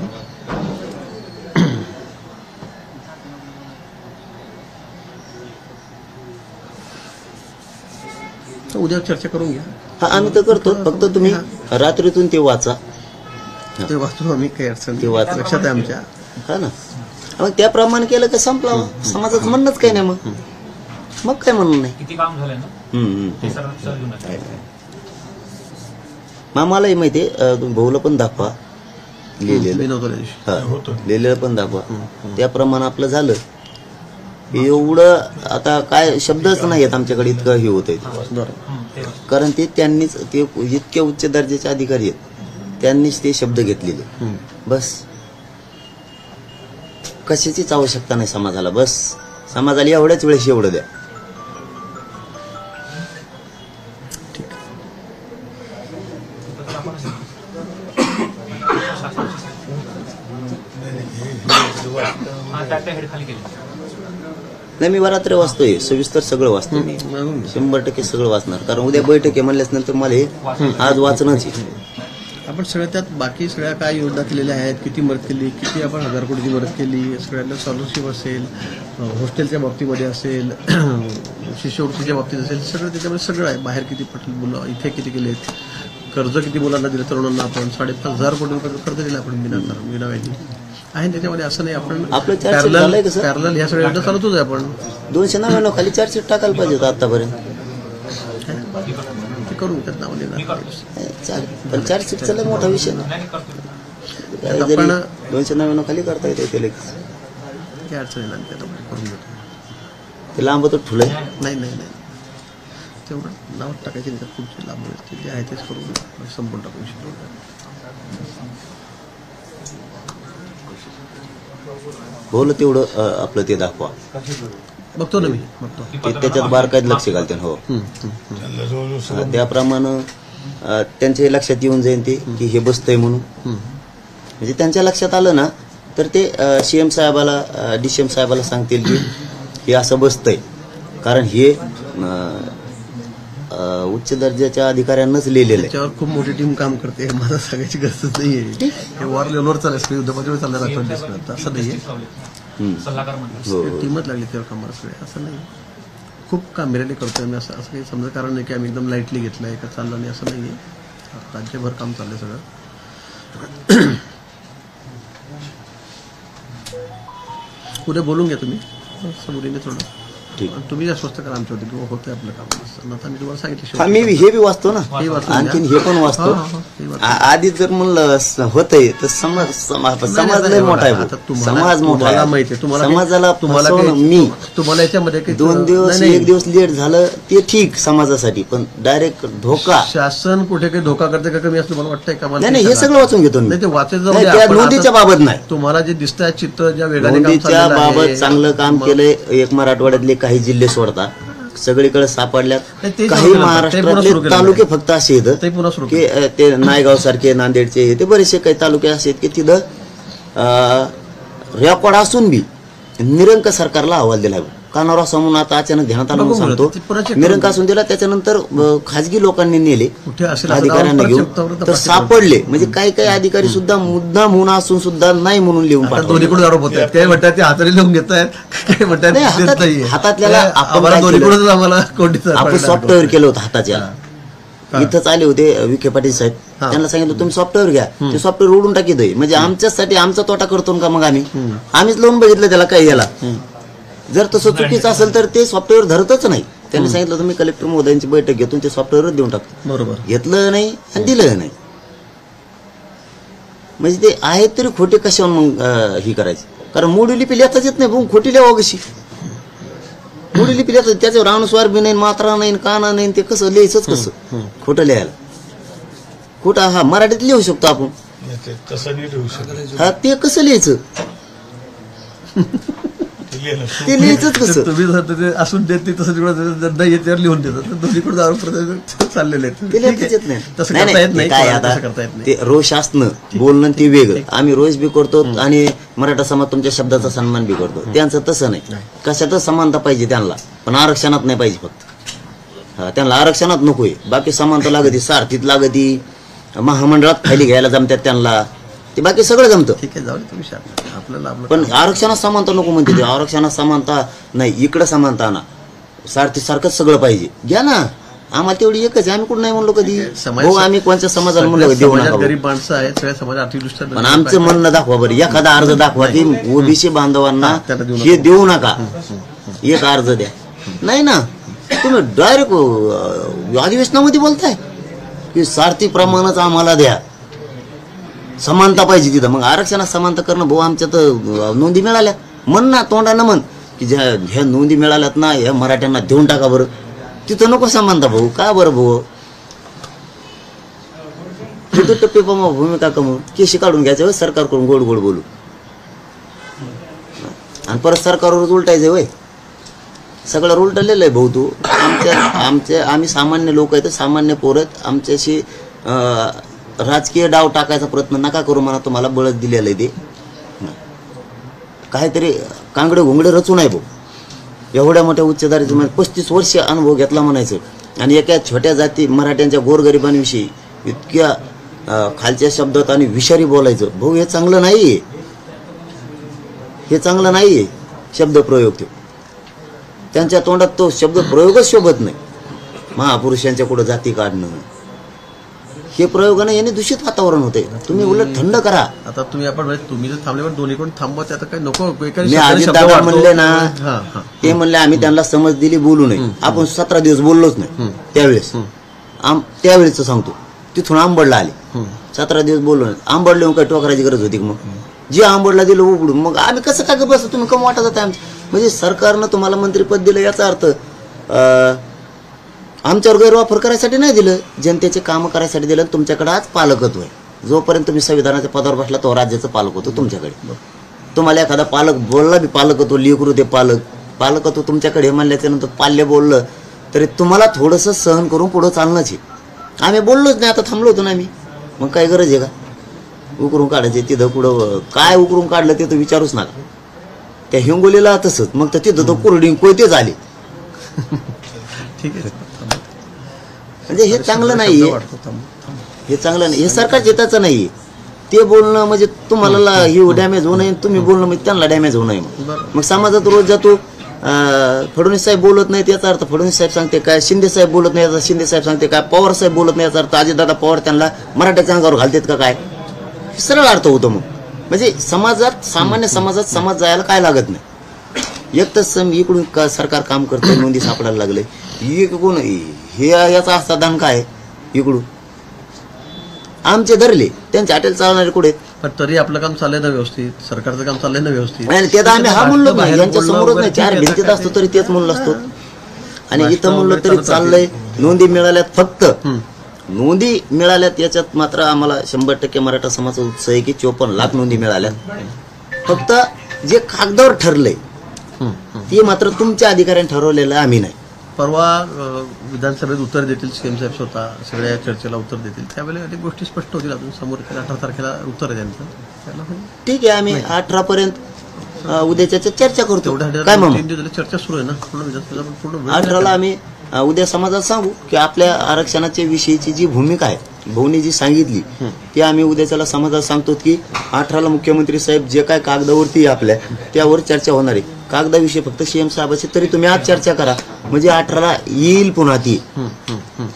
उद्या चर्चा करून घ्या. हा आम्ही तर करतो, फक्त तुम्ही रात्रीतून ते वाचा. ते वाचतो आम्ही, काही अडचण ते वाच. लक्षात आहे आमच्या. हा ना, मग त्याप्रमाणे केलं का संपला. समाजाचं म्हणणंच काही नाही. मग काय म्हणणं नाही. किती काम झालंय ना ते सर्व घेऊन येतात. मलाही माहितीये, तुम्ही भाऊला पण दाखवा लिहिलेलं. मी नव्हतो त्या दिवशी. हा, लिहिलेलं पण दाखवा. त्याप्रमाणे आपलं झालं. एवढं आता काय शब्दच नाही आहेत आमच्याकडे, इतकं हे होत आहे. बरोबर. कारण ते त्यांनीच ते इतक्या उच्च दर्जाचे अधिकारी आहेत, त्यांनीच ते शब्द घेतलेले. बस कशाचीच आवश्यकता नाही समाजाला. बस समाजाला एवढ्याच वेळेस एवढं द्या. त्या हेड खाली केली. नाही, मी रात्री वाचतोय, सविस्तर सगळं वाचतोय मी. 100% सगळं वाचणार, कारण उद्या बैठक आहे म्हणल्यास नंतर मला हे आज वाचणच आहे. आपण सगळ्या त्यात बाकी सगळ्या काय योजना केलेल्या आहेत, किती मदत केली, किती आपण 1000 कोटीची मदत केली, सगळ्यांना स्कॉलरशिप असेल, हॉस्टेलच्या बाबतीमध्ये असेल, शिष्यवृत्तीच्या बाबतीत असेल, सगळं त्याच्यामध्ये सगळं आहे. बाहेर किती पटली मुलं, इथे किती केलेत, कर्ज किती मुलांना दिलं तरुणांना. आपण 5,500 कोटी रुपये कर्ज दिलं आपण बिना व्याजी आहे. त्याच्यामध्ये असं नाही आपण आपलं चार्जशीट झालंय कसं? पॅरलल ह्या सगळ्या योजना चालवतोच आहे आपण. 299 खाली चार्जशीट टाकायला पाहिजे होतं आतापर्यंत. ते करू त्यात नाव देणार. चालेल, पण चार्जशीटचा लय मोठा विषय ना. आपण 299 खाली करता येते ते लगेच. काही अडचण येणार नाही, त्याला करून घेतो. ते लांब तर ठुलंय. नाही तेवढं नाव टाकायचे नाही, पुढचे लांब जे आहे तेच करून संपून टाकू शकतो. बोल तेवढं आपलं ते दाखवा. बघतो ना मी, बघतो. ते त्याच्यात बारकाईत लक्ष घालते. हो, त्याप्रमाणे त्यांच्या लक्षात येऊन जाईल ते की हे बसतंय म्हणून. म्हणजे त्यांच्या लक्षात आलं ना तर ते सीएम साहेबाला, DCM साहेबाला सांगतील की हे असं बसतंय. कारण हे उच्च दर्जाच्या अधिकाऱ्यांनाच लिहिलेलं आहे. त्याच्यावर खूप मोठी टीम काम करते, मला सांगायची गरजच नाहीये. हे वॉर लेवलवर चालायचं, युद्धपातळीवर चालण्याचा असं नाहीये. सल्लागार म्हणतो हो, टीमच लागली त्यावर कामाला सगळे, असं नाही. खूप गांभीर्याने करतोय मी. असं काही समजा कारण नाही की आम्ही एकदम लाईटली घेतलंय का चाललं नाही, असं नाहीये. राज्यभर काम चाललंय सगळं. उद्या बोलून घ्या तुम्ही समोरीने थोडं. ठीक. तुम्ही अस्वस्थ करा आमच्यावरती किंवा होतंय आपलं काम. आता मी तुम्हाला सांगितलं हा, मी हे बी वाचतो ना, हे वाचून आणखीन हे पण वाचतो. आधी जर म्हणलं होतंय तर समाज लय मोठा आहे. समाज मोठा आहे. माहिती समाजाला तुम्हाला मी तुम्हाला याच्यामध्ये 2 दिवस 1 दिवस लेट झालं ते ठीक समाजासाठी, पण डायरेक्ट धोका. शासन कुठे काही धोका करते का कमी असं मला वाटतंय का? नाही, हे सगळं वाचून घेतो मी. नाही, ते वाचायचं नाही, त्या नोंदीच्या बाबत नाही. तुम्हाला जे दिसतंय चित्र ज्या वेगाने नोंदीच्या बाबत चांगलं काम केलंय. एक मराठवाड्यातले काही जिल्हे सोडता सगळीकडे सापडल्यात. काही महाराष्ट्रातले तालुके फक्त असे आहेत ते पुन्हा सुरू की ते नायगाव सारखे, नांदेडचे, ते बरेचसे काही तालुके असे आहेत की तिथं रेकॉर्ड असून बी निरंक सरकारला अहवाल दिला. कानावर असं म्हणून आता अचानक ध्यानात आलं म्हणून सांगतो. निरंक असून दिला, त्याच्यानंतर खाजगी लोकांनी नेले अधिकाऱ्यांना घेऊन, तर सापडले. म्हणजे काही काही अधिकारी सुद्धा मुद्दाम होऊन असून सुद्धा नाही म्हणून लिहून पाठवले. दोन्हीकडून आरोप होत आहेत. काही म्हणतात ते हाताने लिहून घेत आहेत, काही म्हणतात हातातल्याला आपण सॉफ्टवेअर केलं होतं हाताच्या. इथंच आले होते विखे पाटील साहेब, त्यांना सांगितलं तुम्ही सॉफ्टवेअर घ्या. ते सॉफ्टवेअर उडून टाकीत आहे. म्हणजे आमच्यासाठी आमचा तोटा करतो का? मग आम्हीच लावून बघितलं त्याला काय याला. जर तसं चुकीचं असेल तर ते सॉफ्टवेअर धरतच नाही. त्यांनी सांगितलं तुम्ही कलेक्टर महोदयांची बैठक घेतून ते सॉफ्टवेअरच देऊन टाकतो. बरोबर, घेतलं नाही आणि दिलं नाही. म्हणजे ते आहेत तरी खोटे कशावर मग ही करायची? कारण मोडी लिपी लिहिताच येत नाही, बघून खोटी लिहावं कशी? मोडी लिपी लिहितात, त्याच्यावर अनुस्वार बी नाही, मात्रा नाही, काना नाही, ते कसं लिहायचंच कसं खोटं लिहायला? खोटा हा मराठीत लिहू शकतो आपण, हा ते कसं लिहायचं? ते लिहायचंच कसं? तुम्ही असून देत नाही तसं येत्यावर लिहून देतात. दोन्हीकडून आरोप चाललेले आहेत. ते लिहायचंच येत नाही. तसं करता येत नाही. काय आता ते रोष असणं, बोलणं ते वेगळं. आम्ही रोष बी करतो आणि मराठा समाज तुमच्या शब्दाचा सन्मान बी करतो. त्यांचं तसं नाही. कशातच समानता पाहिजे त्यांना, पण आरक्षणात नाही पाहिजे. फक्त त्यांना आरक्षणात नकोय, बाकी समानता लागती, सारथीत लागती, महामंडळात खाली घ्यायला जमतात त्यांना, ते बाकी सगळं जमतं. ठीक आहे, जाऊ दे तुम्ही आपल्याला. पण आरक्षणात समानता नको म्हणते ते. आरक्षणात समानता नाही, इकडं समानता ना, सारथी सारखंच सगळं पाहिजे. घ्या ना, आम्हाला तेवढी एकच आहे, आम्ही कुठं नाही म्हणलो कधी. समाज- हो आम्ही कोणत्या समाजाला म्हणलो का देऊ समाजात नका भाऊ. गरीब माणसं आहेत, सगळ्या समाज आर्थिकदृष्ट्या पण आमचं म्हणणं दाखवा बरं, एखादा अर्ज दाखवा की ओबीसी बांधवांना त्यांना देऊ हे देऊ नका, एक अर्ज द्या. नाही ना, तुम्ही डायरेक्ट अधिवेशनामध्ये बोलताय की सारथी प्रमाणच आम्हाला द्या, समानता पाहिजे तिथं. मग आरक्षणात समानता करणं भाऊ, आमच्या तर नोंदी मिळाल्या, म्हण ना तोंडानं म्हण की ह्या नोंदी मिळाल्यात ना, ह्या मराठ्यांना देऊन टाका बरं. तिथं नको समानता भाऊ, का बरं भाऊ? तिथं टप्पे भूमिका कमवून केशी काढून घ्यायचं, सरकारकडून गोड गोड बोलू आणि परत सरकारवरच उलटायचं वय. सगळं उलटलेलं आहे भाऊ. तू आम्ही सामान्य लोक आहेत, सामान्य पोर आहेत. आमच्याशी राजकीय डाव टाकायचा प्रयत्न नका करू म्हणा, तुम्हाला बळच दिलेलं आहे ते. काहीतरी कांगडे घोंगडे रचून आहे भाऊ. एवढ्या मोठ्या उच्च दारिद्र्य 35 वर्ष अनुभव घेतला म्हणायचं, आणि एका छोट्या जाती मराठ्यांच्या गोरगरिबांविषयी इतक्या खालच्या शब्दात आणि विषारी बोलायचं भाऊ, हे चांगलं नाहीये. हे चांगलं नाहीये शब्दप्रयोग. तो त्यांच्या तोंडात तो शब्दप्रयोगच शोभत नाही. महापुरुषांच्या कुठं जाती काढणं, हे प्रयोगानं याने दूषित वातावरण होते. तुम्ही उलट थंड करा. आता तुम्ही जर थांबले पण दोन्ही कोण थांबवा, आता काय नको. मी अजितदादा म्हणले ना, ते म्हणले आम्ही त्यांना समज दिली बोलू नये. आपण 17 दिवस बोललोच नाही त्यावेळेस. त्यावेळेस सांगतो, तिथून आंबडला आले, 17 दिवस बोललो नाही. आंबडला येऊन काय टोकराची गरज होती मग? जे आंबडला दिलं उघडून, मग आम्ही कसं काय बसतो? तुम्ही कम वाटत होता म्हणजे सरकारनं तुम्हाला मंत्रीपद दिलं, याचा अर्थ आमच्यावर गैरवापर करायसाठी नाही दिलं, जनतेचे कामं करायसाठी दिलं. तुमच्याकडे आज पालकत्व आहे. जोपर्यंत तुम्ही संविधानाच्या पदावर बसला तो राज्याचं पालक होतो तुमच्याकडे. तुम्हाला एखादा पालक बोलला बी पालकत्व, लेकरू ते पालकत्व तुमच्याकडे म्हणल्याच्या नंतर पाल्य बोललं तरी तुम्हाला थोडंसं सहन करून पुढं चालणंच आहे. आम्ही बोललोच नाही, आता थांबलो होतो ना आम्ही. मग काय गरज आहे का उकरून काढायचे? तिथं पुढं काय उकरून काढलं ते तर विचारूच नका. त्या हिंगोलीला तसंच, मग तर तिथं तो कुरडी कोयतेच आले. ठीक आहे, म्हणजे हे चांगलं नाहीये, हे चांगलं नाही. हे सरकारच्या हिताचं नाहीये. ते बोलणं म्हणजे तुम्हाला हे डॅमेज होऊ नये, तुम्ही बोलणं म्हणजे त्यांना डॅमेज होऊ नये. मग समाजात रोज जातो, फडणवीस साहेब बोलत नाहीत याचा अर्थ फडणवीस साहेब सांगते काय, शिंदे साहेब बोलत नाही याचा शिंदे साहेब सांगते काय, पवार साहेब बोलत नाही याचा अर्थ अजितदादा पवार त्यांना मराठ्याच्या अंगावर घालतात का काय? सरळ अर्थ होतो. मग म्हणजे समाजात, सामान्य समाजात समाज जायला काय लागत नाही. एक तर इकडून सरकार काम करतं, नोंदी सापडायला लागले, इकडून हे याचा असा दान काय इकडून आमचे धरले, त्यांचे हॉटेल चालणारे कुठे? पण तरी आपलं काम चाललंय ना व्यवस्थित, सरकारचं काम चाललंय ना व्यवस्थित. आणि ते तर आम्ही हा म्हणलो नाही, यांच्या समोरच नाही, 4 भिंतीत असतो तरी तेच म्हणलं असतो. आणि इथं म्हणलं तरी चाललंय. नोंदी मिळाल्यात, फक्त नोंदी मिळाल्यात याच्यात मात्र आम्हाला 100% मराठा समाजाचा उत्साह आहे की 54 लाख नोंदी मिळाल्यात. फक्त जे कागदावर ठरलंय ते मात्र तुमच्या अधिकाऱ्यांनी ठरवलेलं, आम्ही नाही. परवा विधानसभेत उत्तर देतील सीएम साहेब, स्वतः सगळ्या चर्चेला उत्तर देतील, त्यावेळेला अनेक गोष्टी स्पष्ट होतील. अजून समोर 18 तारखेला उत्तर आहे त्यांचं, त्याला ठीक आहे. आम्ही 18 पर्यंत उद्याच्या चर्चा करतो. काय मग 3 दिवस चर्चा सुरू आहे ना पूर्ण विधानसभेला, पूर्ण 18ला आम्ही उद्या समाजात सांगू की आपल्या आरक्षणाच्या विषयीची जी भूमिका आहे, भाऊनी जी सांगितली ती आम्ही उद्याच्याला समाजात सांगतो की 18ला मुख्यमंत्री साहेब जे काय कागदावरती आपल्या त्यावर चर्चा होणार आहे. कागदाविषयी फक्त सीएम साहेबाची तरी तुम्ही आज चर्चा करा, म्हणजे 18ला येईल पुन्हा ती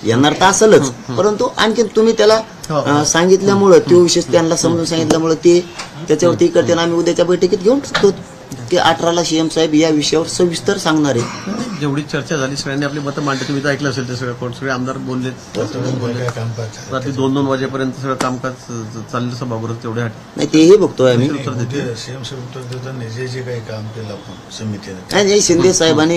येणार तर असेलच, परंतु आणखी तुम्ही त्याला सांगितल्यामुळं, तो विषय त्यांना समजून सांगितल्यामुळं ते त्याच्यावरती करते. आम्ही उद्याच्या बैठकीत घेऊन टाकतो की 18ला सीएम साहेब या विषयावर सविस्तर सांगणार आहे. जेवढी चर्चा झाली सगळ्यांनी आपली मतं मांडली, तुम्ही तर ऐकलं असेल ते सगळं, सगळे आमदार बोलले, रात्री 2-2 वाजेपर्यंत सगळं कामकाज चाललं सभागृहात. तेवढ्या नाही तेही बघतोय आम्ही. सीएम साहेब उत्तर देताना जे काही काम केलं आपण समितीने, नाही शिंदे साहेबांनी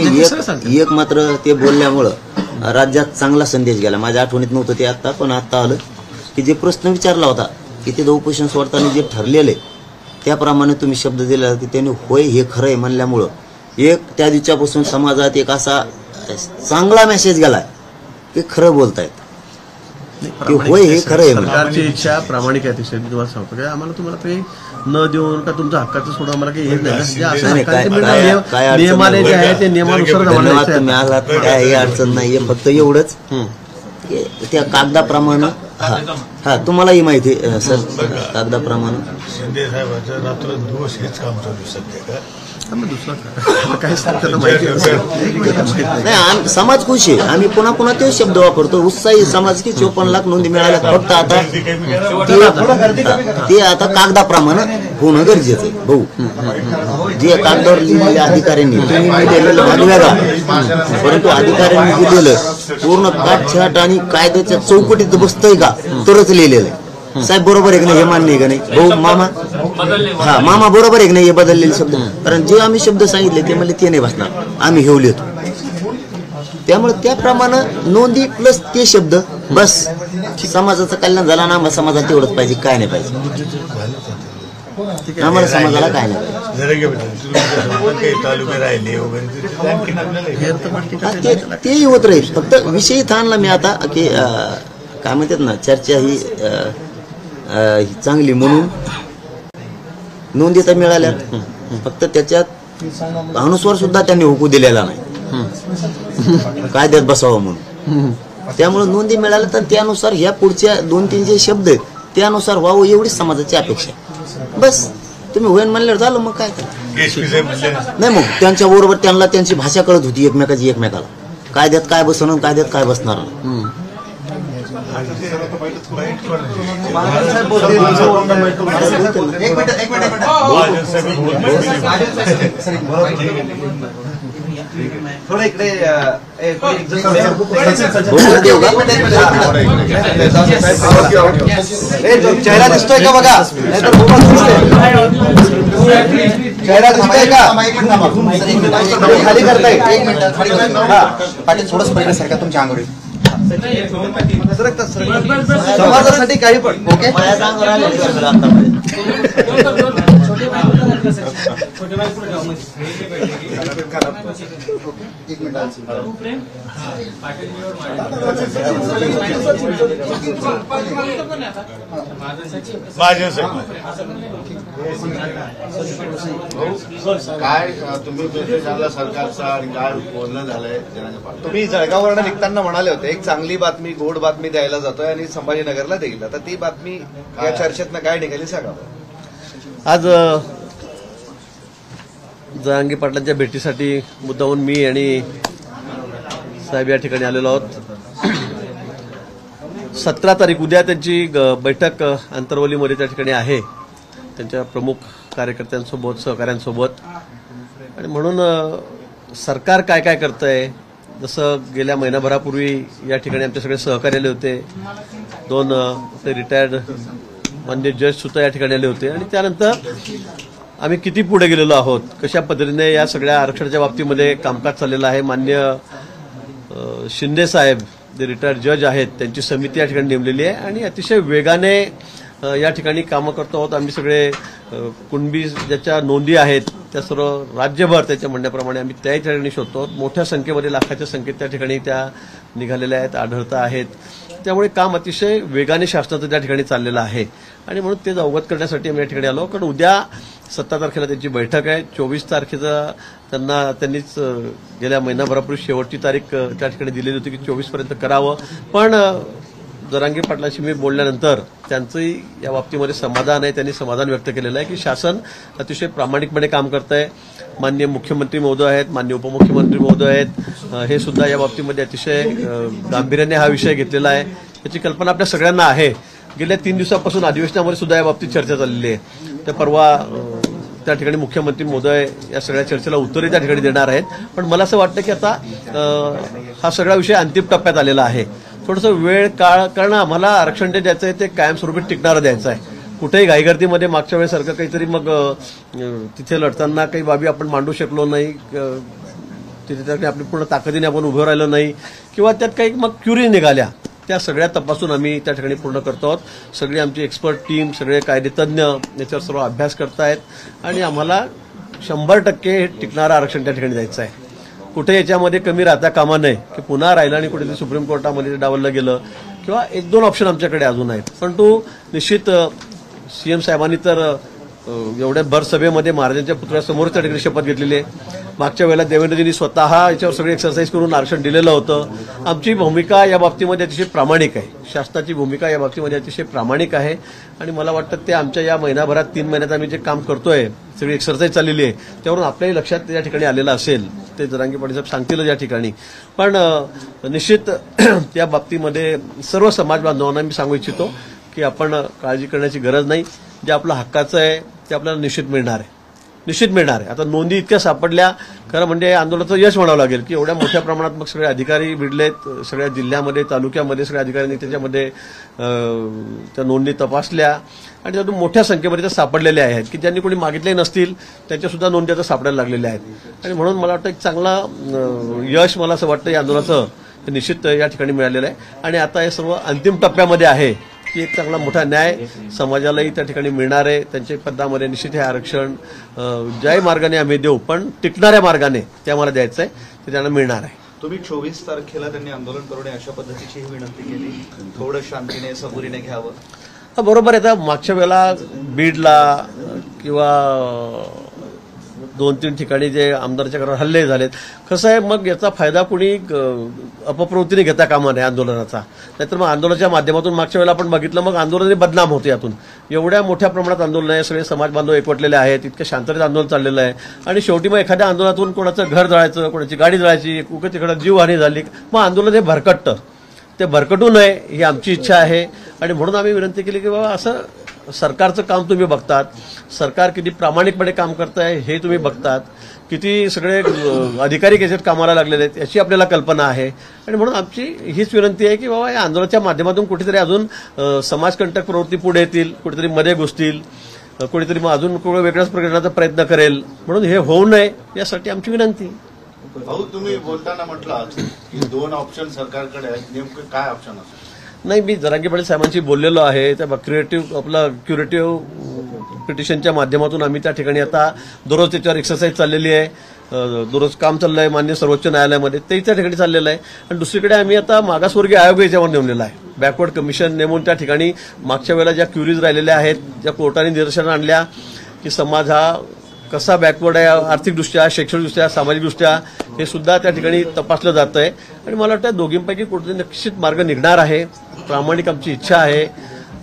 एक मात्र ते बोलल्यामुळं राज्यात चांगला संदेश गेला. माझ्या आठवणीत नव्हतं ते आता, पण आता आलं की जे प्रश्न विचारला होता की ते उपोषण सोडताना जे ठरलेले त्याप्रमाणे तुम्ही शब्द दिला की त्यांनी होय हे खरं आहे म्हणल्यामुळं एक त्या दिवसापासून समाजात एक असा चांगला मेसेज गेलाय की खरं बोलतायत, की होय हे खरं आहे. सरकारची इच्छा प्रामाणिक आहे अतिशय. मी तुम्हाला सांगतो काय, आम्हाला तुम्हाला काही न देऊन का तुमच्या हक्काचं सोडून आम्हाला काही येत नाही. नियमाने जे आहे ते नियमानुसार तुम्ही आलात, काय अडचण नाहीये. फक्त एवढंच त्या कागदाप्रमाणे हा तुम्हालाही माहिती आहे सर कागदाप्रमाणे शिंदे साहेबांचं रात्रंदिवस हेच काम चालू सध्या का दुसरं काय सांगताना माहिती नाही समाज खुश आहे आम्ही पुन्हा पुन्हा तेच शब्द वापरतो उत्साही समाज की 54 लाख नोंदी मिळाल्या फक्त आता ते आता कागदाप्रमाणे होणं गरजेचं आहे भाऊ जे कागदावर लिहिलेले अधिकाऱ्यांनी तुम्ही लिहिलेलं भाग वेगळा परंतु अधिकाऱ्यांनी दिलेलं पूर्ण काटछाट आणि कायद्याच्या चौकटीत बसतंय का तरच लिहिलेलं आहे साहेब बरोबर आहे की नाही हे मान्य आहे का नाही भाऊ मामा हा मामा बरोबर आहे की नाही हे बदललेले शब्द कारण जे आम्ही शब्द सांगितले ते म्हणले ते नाही बसणार आम्ही घेऊ लिहितो त्यामुळे त्याप्रमाणे नोंदी प्लस ते शब्द बस समाजाचं कल्याण झालं ना आम्हाला समाजाला तेवढंच पाहिजे काय नाही पाहिजे आम्हाला समाजाला काय नाही काही तालुके राहिले वगैरे तेही होत राहील फक्त विषयी आणला मी आता की काय म्हणतात ना चर्चा ही चांगली म्हणून नोंदी तर मिळाल्या फक्त त्याच्यात अनुस्वार सुद्धा त्यांनी हुकू दिलेला नाही कायद्यात बसावं म्हणून त्यामुळे नोंदी मिळाल्या तर त्यानुसार ह्या पुढच्या 2-3 जे शब्द आहेत त्यानुसार व्हावं एवढीच समाजाची अपेक्षा बस तुम्ही होईन म्हणल्यावर झालं मग काय नाही मग त्यांच्या बरोबर त्यांना त्यांची भाषा कळत होती एकमेकाची एकमेकाला कायद्यात काय बसवणं कायद्यात काय बसणार थोडं इकडे चेहरा दिसतोय का बघा चेहरा दिसतोय का खाली करताय पाटील थोडंच पहिले सारखा तुमच्या अंगोरी समाजासाठी काही पण ओके काय तुम्ही मेसेज आणला सरकारचा आणि काय बोलणं झालंय तुम्ही जळगाववरून निघताना म्हणाले होते एक चांगली बातमी गोड बातमी द्यायला जातोय आणि संभाजीनगरला देईल आता ती बातमी या चर्चेतनं काय निघाली सांगा आज जरांगे पाटलांच्या भेटीसाठी मुद्दाहून मी आणि साहेब या ठिकाणी आलेलो आहोत 17 तारीख उद्या त्यांची बैठक अंतरवलीमध्ये त्या ठिकाणी आहे त्यांच्या प्रमुख कार्यकर्त्यांसोबत सहकाऱ्यांसोबत आणि म्हणून सरकार काय काय करतंय जसं गेल्या महिनाभरापूर्वी या ठिकाणी आमचे सगळे सहकारी आले होते 2 रिटायर्ड मान्य जज सुद्धा या ठिकाणी आले होते आणि त्यानंतर आम्ही किती पुढे गेलेलो आहोत कशा पद्धतीने या सगळ्या आरक्षणाच्या बाबतीमध्ये कामकाज चाललेलं आहे मान्य शिंदे साहेब जे रिटायर्ड जज आहेत त्यांची समिती या ठिकाणी नेमलेली आहे आणि अतिशय वेगाने या ठिकाणी कामं करतो आहोत आम्ही सगळे कुणबी ज्याच्या नोंदी आहेत त्या सर्व राज्यभर त्याच्या म्हणण्याप्रमाणे आम्ही त्या ठिकाणी शोधतो मोठ्या संख्येमध्ये लाखाच्या संख्येत त्या ठिकाणी त्या निघालेल्या आहेत आढळता आहेत त्यामुळे काम अतिशय वेगाने शासनाचं त्या ठिकाणी चाललेलं आहे आणि म्हणून ते अवगत करण्यासाठी आम्ही या ठिकाणी आलो कारण उद्या 17 तारखेला त्यांची बैठक आहे 24 तारखेचा त्यांनीच गेल्या महिनाभरापूर्वी शेवटची तारीख त्या ठिकाणी दिलेली होती की 24 पर्यंत करावं पण जरांगे पाटलांशी मी बोलल्यानंतर त्यांचंही या बाबतीमध्ये समाधान आहे त्यांनी समाधान व्यक्त केलेलं आहे की शासन अतिशय प्रामाणिकपणे काम करत आहे माननीय मुख्यमंत्री महोदय आहेत माननीय उपमुख्यमंत्री महोदय आहेत हे सुद्धा या बाबतीमध्ये अतिशय गांभीर्याने हा विषय घेतलेला आहे याची कल्पना आपल्या सगळ्यांना आहे गेल्या 3 दिवसापासून अधिवेशनामध्ये सुद्धा या बाबतीत चर्चा चाललेली आहे तर परवा त्या ठिकाणी मुख्यमंत्री महोदय या सगळ्या चर्चेला उत्तरे त्या ठिकाणी देणार आहेत पण मला असं वाटतं की आता हा सगळा विषय अंतिम टप्प्यात आलेला आहे थोडंसं वेळ काळ कारण आम्हाला आरक्षण जे द्यायचं आहे ते कायमस्वरूपी टिकणारं द्यायचं आहे कुठेही घाईगर्दीमध्ये मागच्या वेळेसारखं काहीतरी मग तिथे लढताना काही बाबी आपण मांडू शकलो नाही तिथे आपली पूर्ण ताकदीने आपण उभं राहिलो नाही किंवा त्यात काही मग क्युरी निघाल्या त्या सगळ्या तपासून आम्ही त्या ठिकाणी पूर्ण करतो आहोत सगळी आमची एक्सपर्ट टीम सगळे कायदेतज्ञ याच्यावर सर्व अभ्यास करतायत आणि आम्हाला 100% टिकणारं आरक्षण त्या ठिकाणी द्यायचं आहे कुठे याच्यामध्ये कमी राहता कामा नये की पुन्हा राहिलं आणि कुठेतरी सुप्रीम कोर्टामध्ये डावललं गेलं किंवा 1-2 ऑप्शन आमच्याकडे अजून आहेत पण तो निश्चित सीएम साहेबांनी तर एवढ्या भर सभेमध्ये महाराजांच्या पुतळ्यासमोर त्या ठिकाणी शपथ घेतलेली आहे. मागच्या वेळेला देवेंद्रजींनी स्वतः याच्यावर सगळी एक्सरसाइज करून आरक्षण दिलेलं होतं. आमची भूमिका या बाबतीमध्ये अतिशय प्रामाणिक आहे. शासनाची भूमिका या बाबतीमध्ये अतिशय प्रामाणिक आहे आणि मला वाटतं ते आमच्या या महिनाभरात 3 महिन्यात आम्ही जे काम करतोय, सगळी एक्सरसाइज चाललेली आहे, त्यावरून आपल्याही लक्षात त्या ठिकाणी आलेलं असेल. ते जरांगे पाटील साहेब सांगतील या ठिकाणी. पण निश्चित त्या बाबतीमध्ये सर्व समाज बांधवांना मी सांगू इच्छितो की आपण काळजी करण्याची गरज नाही. जे आपलं हक्काचं आहे ते आपल्याला निश्चित मिळणार आहे, निश्चित मिळणार आहे. आता नोंदी इतक्या सापडल्या, खरं म्हणजे आंदोलनाचं यश म्हणावं लागेल की एवढ्या मोठ्या प्रमाणात मग सगळे अधिकारी भिडलेत, सगळ्या जिल्ह्यामध्ये तालुक्यामध्ये सगळ्या अधिकाऱ्यांनी त्याच्यामध्ये त्या नोंदी तपासल्या आणि त्यातून मोठ्या संख्येमध्ये त्या सापडलेल्या आहेत की ज्यांनी कोणी मागितले नसतील त्यांच्या सुद्धा नोंदी आता सापडायला लागलेल्या आहेत. आणि म्हणून मला वाटतं एक चांगला यश मला असं वाटतं या आंदोलनाचं ते निश्चित या ठिकाणी मिळालेलं आहे. आणि आता हे सर्व अंतिम टप्प्यामध्ये आहे की एक चांगला मोठा न्याय समाजालाही त्या ठिकाणी मिळणार आहे. त्यांच्या पदामध्ये निश्चित हे आरक्षण ज्याही मार्गाने आम्ही देऊ, पण टिकणाऱ्या मार्गाने ते आम्हाला द्यायचं आहे, ते त्यांना मिळणार आहे. तुम्ही 24 तारखेला त्यांनी आंदोलन करू नये अशा पद्धतीची विनंती केली, थोडं शांतीने सबुरीने घ्यावं. बरोबर आहे. आता मागच्या वेळेला बीडला किंवा 2-3 ठिकाणी जे आमदाराच्या घरावर हल्ले झालेत, कसं आहे मग याचा फायदा कुणी अपप्रवृत्तीने घेता कामा नये आंदोलनाचा. नाहीतर मग आंदोलनाच्या माध्यमातून मागच्या वेळेला आपण बघितलं मग आंदोलन बदनाम होते. यातून एवढ्या मोठ्या प्रमाणात आंदोलन आहे, सगळे समाज बांधव एकवटलेले आहेत, इतक्या शांततेत आंदोलन चाललेलं आहे आणि शेवटी मग एखाद्या आंदोलनातून कोणाचं घर जळायचं, कोणाची गाडी जळायची, कुठे तिकडे जीवहानी झाली, मग आंदोलन हे भरकटतं. ते भरकटू नये ही आमची इच्छा आहे. आणि म्हणून आम्ही विनंती केली की बाबा असं सरकारचं काम तुम्ही बघतात, सरकार किती प्रामाणिकपणे काम करत आहे हे तुम्ही बघतात, किती सगळे अधिकारी त्याच्यात कामाला लागलेले आहेत याची आपल्याला कल्पना आहे. आणि म्हणून आमची हीच विनंती आहे की बाबा या आंदोलनाच्या माध्यमातून कुठेतरी अजून समाजकंटक प्रवृत्ती पुढे येतील, कुठेतरी मध्ये घुसतील, कुठेतरी मग अजून वेगळ्याच प्रकरणाचा प्रयत्न करेल. म्हणून हे होऊ नये यासाठी आमची विनंती. भाऊ, तुम्ही बोलताना म्हटलं की 2 ऑप्शन सरकारकडे आहेत, नेमकं काय ऑप्शन असेल? नाही, मी जरांगे पाटील साहेबांशी बोललेलो आहे. त्या क्युरेटिव्ह पिटिशनच्या माध्यमातून आम्ही त्या ठिकाणी आता दररोज त्याच्यावर एक्सरसाइज चाललेली आहे, दररोज काम चाललं आहे मान्य सर्वोच्च न्यायालयामध्ये, तेही त्या ठिकाणी चाललेलं आहे. आणि दुसरीकडे आम्ही आता मागासवर्गीय आयोग याच्यावर नेमलेला आहे, बॅकवर्ड कमिशन नेमून त्या ठिकाणी मागच्या वेळेला ज्या क्युरीज राहिलेल्या आहेत, ज्या कोर्टाने निदर्शनं आणल्या की समाज हा कसा बॅकवर्ड आहे आर्थिकदृष्ट्या, शैक्षणिकदृष्ट्या, सामाजिकदृष्ट्या, हे सुद्धा त्या ठिकाणी तपासलं जात आहे. आणि मला वाटतं दोघींपैकी कुठेतरी निश्चित मार्ग निघणार आहे, प्रामाणिक आमची इच्छा आहे.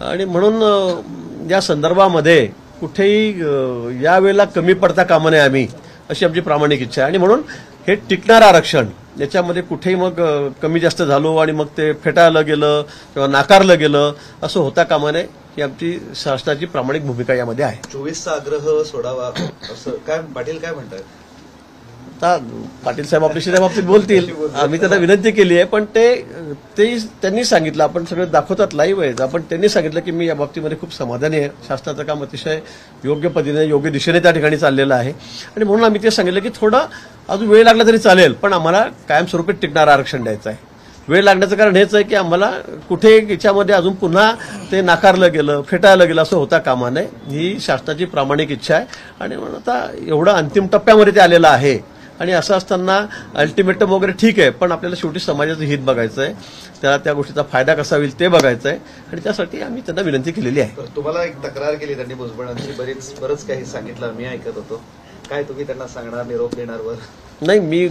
आणि म्हणून या संदर्भामध्ये कुठेही यावेळेला कमी पडता कामा नये आम्ही, अशी आमची प्रामाणिक इच्छा आहे. आणि म्हणून हे टिकणारं आरक्षण याच्यामध्ये कुठेही मग कमी जास्त झालो आणि मग ते फेटाळलं गेलं किंवा नाकारलं गेलं असं होता कामा नये, ही आमची शासनाची प्रामाणिक भूमिका यामध्ये आहे. 24चा आग्रह सोडावा असं काय पाटील काय म्हणतात? आता पाटील साहेब आपल्याशी त्या बाबतीत बोलतील, आम्ही त्यांना विनंती केली आहे. पण त्यांनी सांगितलं, आपण सगळं दाखवतात लाईव्ह आहे, आपण त्यांनी सांगितलं की मी या बाबतीमध्ये खूप समाधानी आहे, शासनाचं काम अतिशय योग्य पद्धतीने योग्य दिशेने त्या ठिकाणी चाललेलं आहे. आणि म्हणून आम्ही ते सांगितलं की थोडा अजून वेळ लागला तरी चालेल, पण आम्हाला कायमस्वरूपी टिकणारं आरक्षण द्यायचं आहे. वेळ लागण्याचं कारण हेच आहे की आम्हाला कुठे याच्यामध्ये अजून पुन्हा ते नाकारलं गेलं, फेटाळलं गेलं असं होता कामा नये, ही शासनाची प्रामाणिक इच्छा आहे. आणि म्हणून आता एवढं अंतिम टप्प्यामध्ये ते आलेलं आहे. आणि असं असताना अल्टिमेटम वगैरे ठीक आहे, पण आपल्याला शेवटी समाजाचं हित बघायचं आहे, त्याला त्या गोष्टीचा फायदा कसा होईल ते बघायचं आहे. आणि त्यासाठी आम्ही त्यांना विनंती केलेली आहे. तुम्हाला एक तक्रार केली त्यांनी भुजबळांची, बरंच काही सांगितलं, मी ऐकत होतो. काय तुम्ही त्यांना सांगणार, निरोप देणार? वर नाही, मी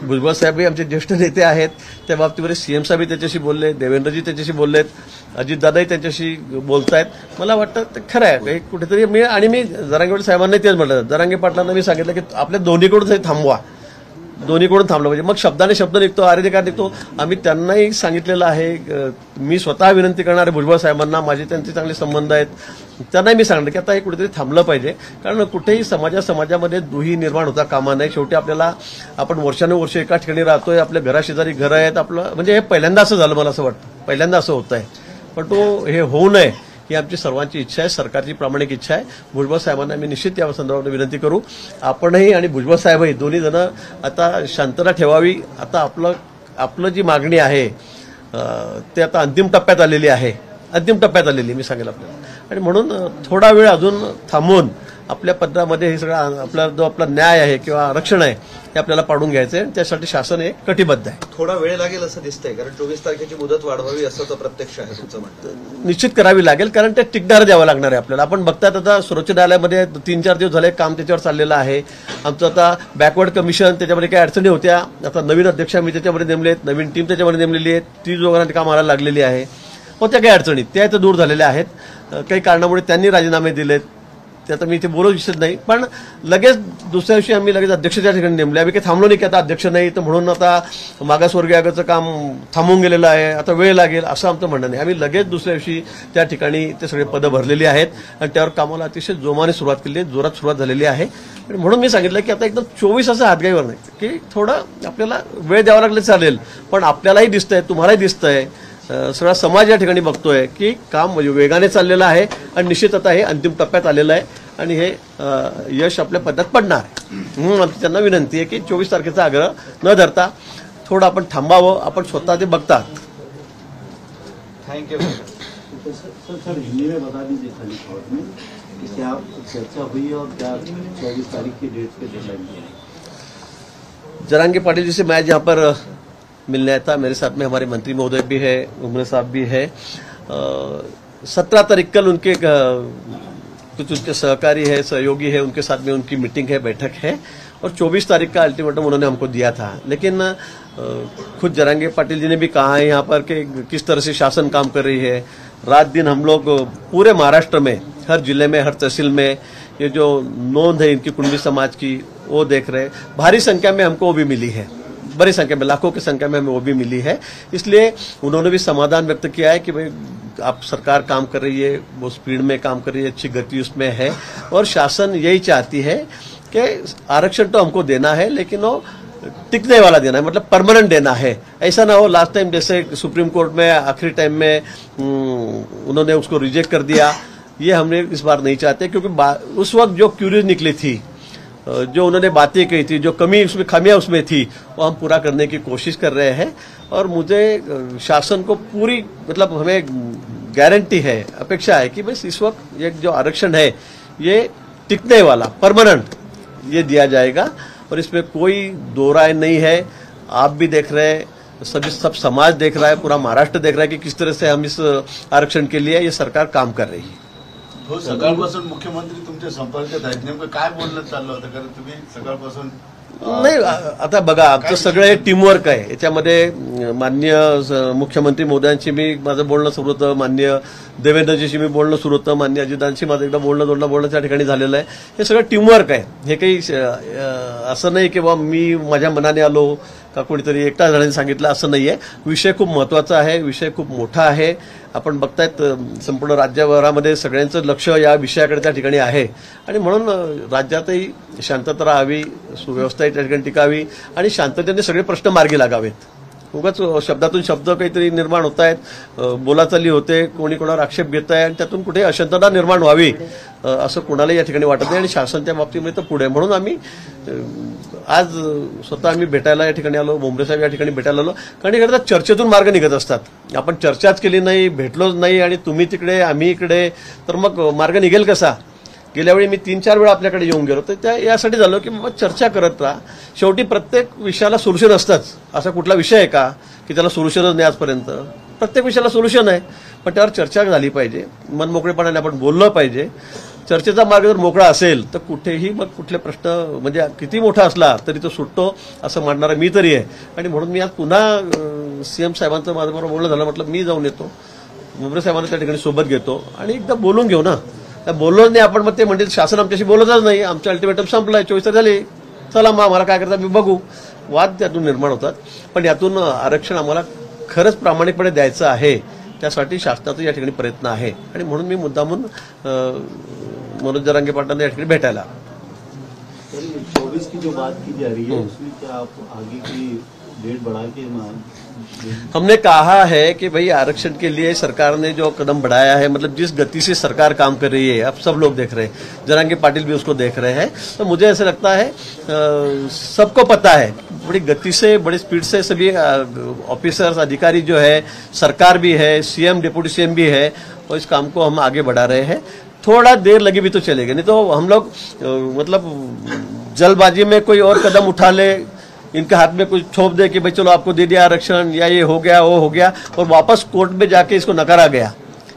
भुजबळ साहेब आमचे ज्येष्ठ नेते आहेत, त्या बाबतीमध्ये सीएम साहेब त्यांच्याशी बोलले, देवेंद्रजी त्यांच्याशी बोललेत, अजितदादाही त्यांच्याशी बोलतायत. मला वाटतं ते खरं आहे कुठेतरी. मी जरांगे पाटील साहेबांना तेच म्हटलं, जरांगे पाटलांना मी सांगितलं की आपल्या दोन्हीकडून थांबवा, दोन्हीकडून थांबलं पाहिजे, मग शब्दाने शब्द निघतो, आरेधिकार निघतो. आम्ही त्यांनाही सांगितलेलं आहे, मी स्वतः विनंती करणार आहे भुजबळ साहेबांना, माझे त्यांचे चांगले संबंध आहेत, त्यांनाही मी सांगितलं की आता हे कुठेतरी थांबलं पाहिजे. कारण कुठेही समाजामध्ये दुही निर्माण होता कामा नये. शेवटी आपल्याला आपण वर्षानुवर्ष एका ठिकाणी राहतोय, आपल्या घराशेजारी घरं आहेत, आपलं म्हणजे हे पहिल्यांदा असं झालं, मला असं वाटतं पहिल्यांदा असं होत आहे. पण तो हे होऊ नये ही आमची सर्वांची इच्छा आहे, सरकारची प्रामाणिक इच्छा आहे. भुजबळ साहेबांना आम्ही निश्चित या संदर्भात विनंती करू. आपणही आणि भुजबळ साहेबही दोन्ही जण आता शांतता ठेवावी. आता आपलं जी मागणी आहे ते आता अंतिम टप्प्यात आलेली आहे, मी सांगेल आपल्याला. आणि म्हणून थोडा वेळ अजून थांबून आपल्या पत्रामध्ये हे सगळं आपला जो आपला न्याय आहे किंवा आरक्षण आहे हे आपल्याला पाडून घ्यायचं आहे. त्यासाठी शासन हे कटिबद्ध आहे. थोडा वेळ लागेल असं दिसतंय, कारण 24 तारखेची मुदत वाढवावी असं तर प्रत्यक्ष आहे तुमचं म्हणणं. निश्चित करावी लागेल, कारण ते टिकणार द्यावं लागणार आहे आपल्याला. आपण बघतात आता सर्वोच्च न्यायालयामध्ये 3-4 दिवस झाले काम त्याच्यावर चाललेलं आहे. आमचं आता बॅकवर्ड कमिशन, त्याच्यामध्ये काही अडचणी होत्या. आता नवीन अध्यक्ष आम्ही त्याच्यामध्ये नेमलेत, नवीन टीम त्याच्यामध्ये नेमलेली आहे. 30 लोकांना काम करायला लागलेली आहे. होत्या काही अडचणी, त्या इथं दूर झालेल्या आहेत. काही कारणामुळे त्यांनी राजीनामे दिलेत, ते आता मी इथे बोलू इच्छित नाही. पण लगेच दुसऱ्या दिवशी आम्ही लगेच अध्यक्ष त्या ठिकाणी नेमले. आम्ही काही थांबलो नाही की आता अध्यक्ष नाही तर म्हणून आता मागासवर्गीय आयोगाचं काम थांबून गेलेलं आहे, आता वेळ लागेल असं आमचं म्हणणं नाही. आम्ही लगेच दुसऱ्या दिवशी त्या ठिकाणी ते सगळे पदं भरलेली आहेत आणि त्यावर कामाला अतिशय जोमाने सुरुवात केली आहे, जोरात सुरुवात झालेली आहे. आणि म्हणून मी सांगितलं की आता एकदम 24 असं हातगाईवर नाही, की थोडं आपल्याला वेळ द्यावा लागले चालेल. पण आपल्यालाही दिसतंय, तुम्हालाही दिसतंय, सगळा समाज या ठिकाणी बघतोय की काम वेगाने चाललेलं आहे आणि निश्चित आता हे अंतिम टप्प्यात आलेलं आहे आणि हे यश आपल्या पदात पडणार आहे. म्हणून आमची त्यांना विनंती आहे की 24 तारखेचा आग्रह न धरता थोडं आपण थांबावं. आपण स्वतः ते बघतात. थँक्यू. सर हिंदी में बता दीजिए खाली शॉर्ट में कि क्या चर्चा हुई और क्या 24 तारीख की डेट पे डेडलाइन दी? जरांगे पाटिल जी से मैं यहाँ पर मिलने आया था. मेरे साथ में हमारे मंत्री महोदय भी है, उमरे साहब भी है. 17 तारीख कल उनके कुछ उनके सहकारी है, सहयोगी है, उनके साथ में उनकी मीटिंग है, बैठक है और 24 तारीख का अल्टीमेटम उन्होंने हमको दिया था. लेकिन खुद जरांगे पाटिल जी ने भी कहा है यहाँ पर कि किस तरह से शासन काम कर रही है. रात दिन हम लोग पूरे महाराष्ट्र में हर जिले में, हर तहसील में ये जो नोंद है इनकी कुंडली समाज की वो देख रहे हैं. भारी संख्या में हमको वो भी मिली है, बड़ी संख्या में, लाखों की संख्या में हमें वो भी मिली है. इसलिए उन्होंने भी समाधान व्यक्त किया है कि भाई आप सरकार काम कर रही है, वो स्पीड में काम कर रही है, अच्छी गति उसमें है और शासन यही चाहती है कि आरक्षण तो हमको देना है लेकिन वो टिकने वाला देना है, मतलब परमानेंट देना है. ऐसा ना हो लास्ट टाइम जैसे सुप्रीम कोर्ट में आखिरी टाइम में उन्होंने उसको रिजेक्ट कर दिया. ये हमने इस बार नहीं चाहते, क्योंकि उस वक्त जो क्यूरीज निकली थी, जो उन्होंने बातें कही थी, जो कमी उसमें खामियां उसमें थी, वो हम पूरा करने की कोशिश कर रहे हैं. और मुझे शासन को पूरी, मतलब हमें गारंटी है, अपेक्षा है कि बस इस वक्त ये जो आरक्षण है ये टिकने वाला, परमानेंट ये दिया जाएगा और इसमें कोई दो राय नहीं है. आप भी देख रहे हैं, सब समाज देख रहा है, पूरा महाराष्ट्र देख रहा है कि किस तरह से हम इस आरक्षण के लिए ये सरकार काम कर रही है. हो, सकाळपासून मुख्यमंत्री तुमच्या संपर्कात आहेत. नेमकं काय बोलणं चाललं होतं, कारण तुम्ही सकाळपासून नाही. आता बघा, आमचं सगळं हे टीमवर्क आहे. याच्यामध्ये माननीय मुख्यमंत्री मोदयांशी मी माझं बोलणं सुरू होतं, माननीय देवेंद्रजीशी मी बोलणं सुरू होतं, माननीय अजितांशी माझं एकदा बोलणं त्या ठिकाणी झालेलं आहे. हे सगळं टीमवर्क आहे. हे काही असं नाही की बाबा मी माझ्या मनाने आलो का कोणीतरी एकटा जणांनी सांगितलं, असं नाहीये. विषय खूप महत्वाचा आहे, विषय खूप मोठा आहे. आपण बघतायत संपूर्ण राज्यभरामध्ये सगळ्यांचं लक्ष या विषयाकडे त्या ठिकाणी आहे आणि म्हणून राज्यातही शांतता राहावी, सुव्यवस्थाही त्या ठिकाणी टिकावी आणि शांततेने सगळे प्रश्न मार्गी लागावेत. उगाच शब्दातून शब्द काहीतरी निर्माण होत आहेत, बोलाचाली होते, कोणी कोणावर आक्षेप घेत आहे आणि त्यातून कुठे अशांतता निर्माण व्हावी असं कोणालाही या ठिकाणी वाटत नाही आणि शासन त्या बाबतीमध्ये तर पुढे. म्हणून आम्ही आज स्वतः आम्ही भेटायला या ठिकाणी आलो, मुंबई साहेब या ठिकाणी भेटायला आलो, कारण इकडे चर्चेतून मार्ग निघत असतात. आपण चर्चाच केली नाही, भेटलोच नाही आणि तुम्ही तिकडे आम्ही इकडे, तर मग मार्ग निघेल कसा. गेल्या वेळी मी 3-4 वेळा आपल्याकडे येऊन गेलो, तर त्या यासाठी झालो की बाबा चर्चा करत राहा. शेवटी प्रत्येक विषयाला सोल्युशन असतंच. असा कुठला विषय आहे का की त्याला सोल्युशनच नाही आजपर्यंत? प्रत्येक विषयाला सोल्युशन आहे, पण त्यावर चर्चा झाली पाहिजे, मनमोकळेपणाने आपण बोललं पाहिजे. चर्चेचा मार्ग जर मोकळा असेल तर कुठेही मग कुठले प्रश्न, म्हणजे किती मोठा असला तरी तो सुटतो असं मानणारा मी तरी आहे. आणि म्हणून मी आज पुन्हा सीएम साहेबांचं माझ्याबरोबर बोलणं झालं, म्हटलं मी जाऊन येतो, मुंबई साहेबांना त्या ठिकाणी सोबत घेतो आणि एकदा बोलून घेऊ ना. बोललो नाही आपण, मग ते म्हणते शासन आमच्याशी बोलतच नाही, आमचं अल्टिमेटम संपलंय, 24 तारीख झाली, चला मग आम्हाला काय करता मी बघू. वाद त्यातून निर्माण होतात. पण यातून आरक्षण आम्हाला खरंच प्रामाणिकपणे द्यायचं आहे, त्यासाठी शासनाचा या ठिकाणी प्रयत्न आहे आणि म्हणून मी मुद्दामून मनोज जरांगे पाटलांना या ठिकाणी भेटायला. 24 की जो बात की जा रही है उसमें क्या आप आगे की डेट बढ़ा के हमने कहा है कि भाई आरक्षण के लिए सरकार ने जो कदम बढ़ाया है, मतलब जिस गति से सरकार काम कर रही है, अब सब लोग देख रहे हैं, जरांगे पाटिल भी उसको देख रहे हैं, तो मुझे ऐसा लगता है सबको पता है बड़ी गति से, बड़ी स्पीड से सभी ऑफिसर्स, अधिकारी जो है, सरकार भी है, सीएम, डिप्टी सीएम भी है, और इस काम को हम आगे बढ़ा रहे हैं. थोड़ा देर लगी भी तो चलेगी, नहीं तो हम लोग मतलब जल्दबाजी में कोई और कदम उठा ले, इनके हाथ में कुछ छोप दे कि भाई चलो आपको दे दिया आरक्षण, या ये हो गया वो हो गया, और वापस कोर्ट में जाके इसको नकारा गया,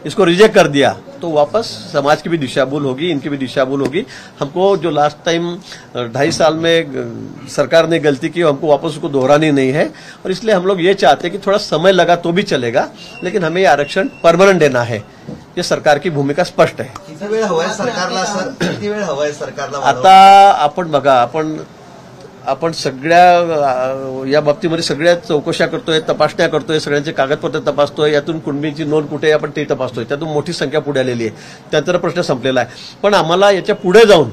इसको रिजेक्ट कर दिया, तो वापस समाज की भी दिशाभूल होगी, इनकी भी दिशाभूल होगी। हमको जो लास्ट टाइम 2.5 साल में सरकार ने गलती की, हमको वापस उसको दोहरानी नहीं है, और इसलिए हम लोग ये चाहते हैं कि थोड़ा समय लगा तो भी चलेगा, लेकिन हमें ये आरक्षण परमानेंट देना है। ये सरकार की भूमिका स्पष्ट आहे। किती वेळ हवाय सरकारला सर, किती वेळ हवाय सरकारला? आता आपण बघा, आपण सगळ्या या बाबतीमध्ये सगळ्या चौकशा करतोय, तपासण्या करतोय, सगळ्यांचे कागदपत्र तपासतोय, यातून कुणबींची नोंद कुठे आहे आपण ते तपासतोय, त्यातून मोठी संख्या पुढे आलेली आहे, त्याचा प्रश्न संपलेला आहे। पण आम्हाला याच्या पुढे जाऊन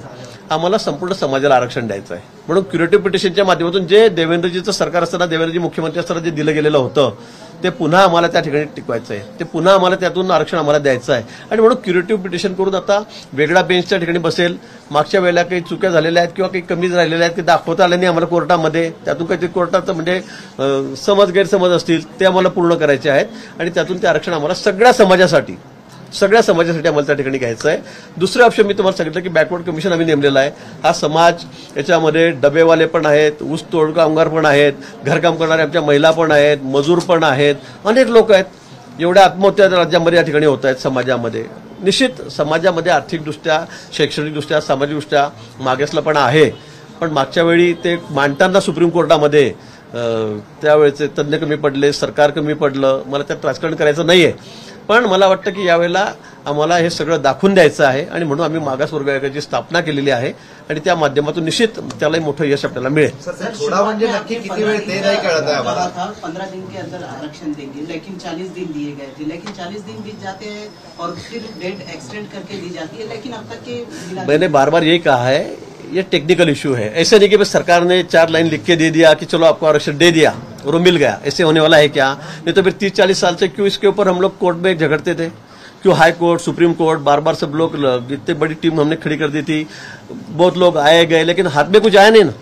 आम्हाला संपूर्ण समाजाला आरक्षण द्यायचं आहे, म्हणून क्युरेटिव्ह पिटिशनच्या माध्यमातून जे देवेंद्रजीचं सरकार असताना, देवेंद्रजी मुख्यमंत्री असताना जे दिलं गेलेलं होतं ते पुन्हा आम्हाला त्या ठिकाणी टिकवायचं आहे, ते पुन्हा आम्हाला त्यातून आरक्षण आम्हाला द्यायचं आहे। आणि म्हणून क्युरेटिव्ह पिटिशन करून आता वेगळा बेंचच्या ठिकाणी बसेल, मागच्या वेळेला काही चुक्या झालेल्या आहेत किंवा काही कमी राहिलेल्या आहेत की दाखवता आल्या नाही आम्हाला कोर्टामध्ये, त्यातून काहीतरी कोर्टाचं म्हणजे समज गैरसमज असतील ते आम्हाला पूर्ण करायचे आहेत, आणि त्यातून ते आरक्षण आम्हाला सगळ्या समाजासाठी आम्हाला त्या ठिकाणी घ्यायचं आहे। दुसरं ऑप्शन मी तुम्हाला सांगितलं की बॅकवर्ड कमिशन आम्ही नेमलेला आहे। हा समाज, याच्यामध्ये डबेवाले पण आहेत, ऊस तोड कामगार पण आहेत, घरकाम करणारे आमच्या महिला पण आहेत, मजूर पण आहेत, अनेक लोक आहेत। एवढ्या आत्महत्या राज्यामध्ये या ठिकाणी होत आहेत समाजामध्ये। निश्चित समाजामध्ये आर्थिकदृष्ट्या, शैक्षणिकदृष्ट्या, सामाजिकदृष्ट्या मागासलेपणा आहे, पण मागच्या वेळी ते मांडताना सुप्रीम कोर्टामध्ये त्यावेळेचे तज्ज्ञ कमी पडले, सरकार कमी पडलं, मला त्यात राजकारण करायचं नाहीये, पण मला वाटतं की यावेळेला आम्हाला हे सगळं दाखवून द्यायचं आहे, आणि म्हणून आम्ही मागासवर्ग आयोगाची स्थापना केलेली आहे, आणि त्या माध्यमातून निश्चित त्यालाही मोठं यश आपल्याला मिळेल। थोडा म्हणजे नक्की किती वेळ ते नाही कळत आहे आम्हाला। 15 दिन के अंदर आरक्षण देंगे, लेकिन 40 दिन दिए गए थे, लेकिन 40 दिन बीत जाते हैं और फिर डेट एक्सटेंड करके दी जाती है, लेकिन अब तक के मैंने बार बार यही कहा है, ये टेक्निकल इशू है। ऐसे नहीं कि बस सरकार ने 4 लाइन लिख के दे दिया कि चलो आपको आरक्षण दे दिया और वो मिल गया, ऐसे होने वाला है क्या? नहीं तो फिर 30-40 साल से क्यों इसके ऊपर हम लोग कोर्ट में झगड़ते थे, क्यों हाई कोर्ट, सुप्रीम कोर्ट, बार बार सब लोग, इतनी बड़ी टीम हमने खड़ी कर दी थी, बहुत लोग आए गए, लेकिन हाथ में कुछ आया नहीं ना।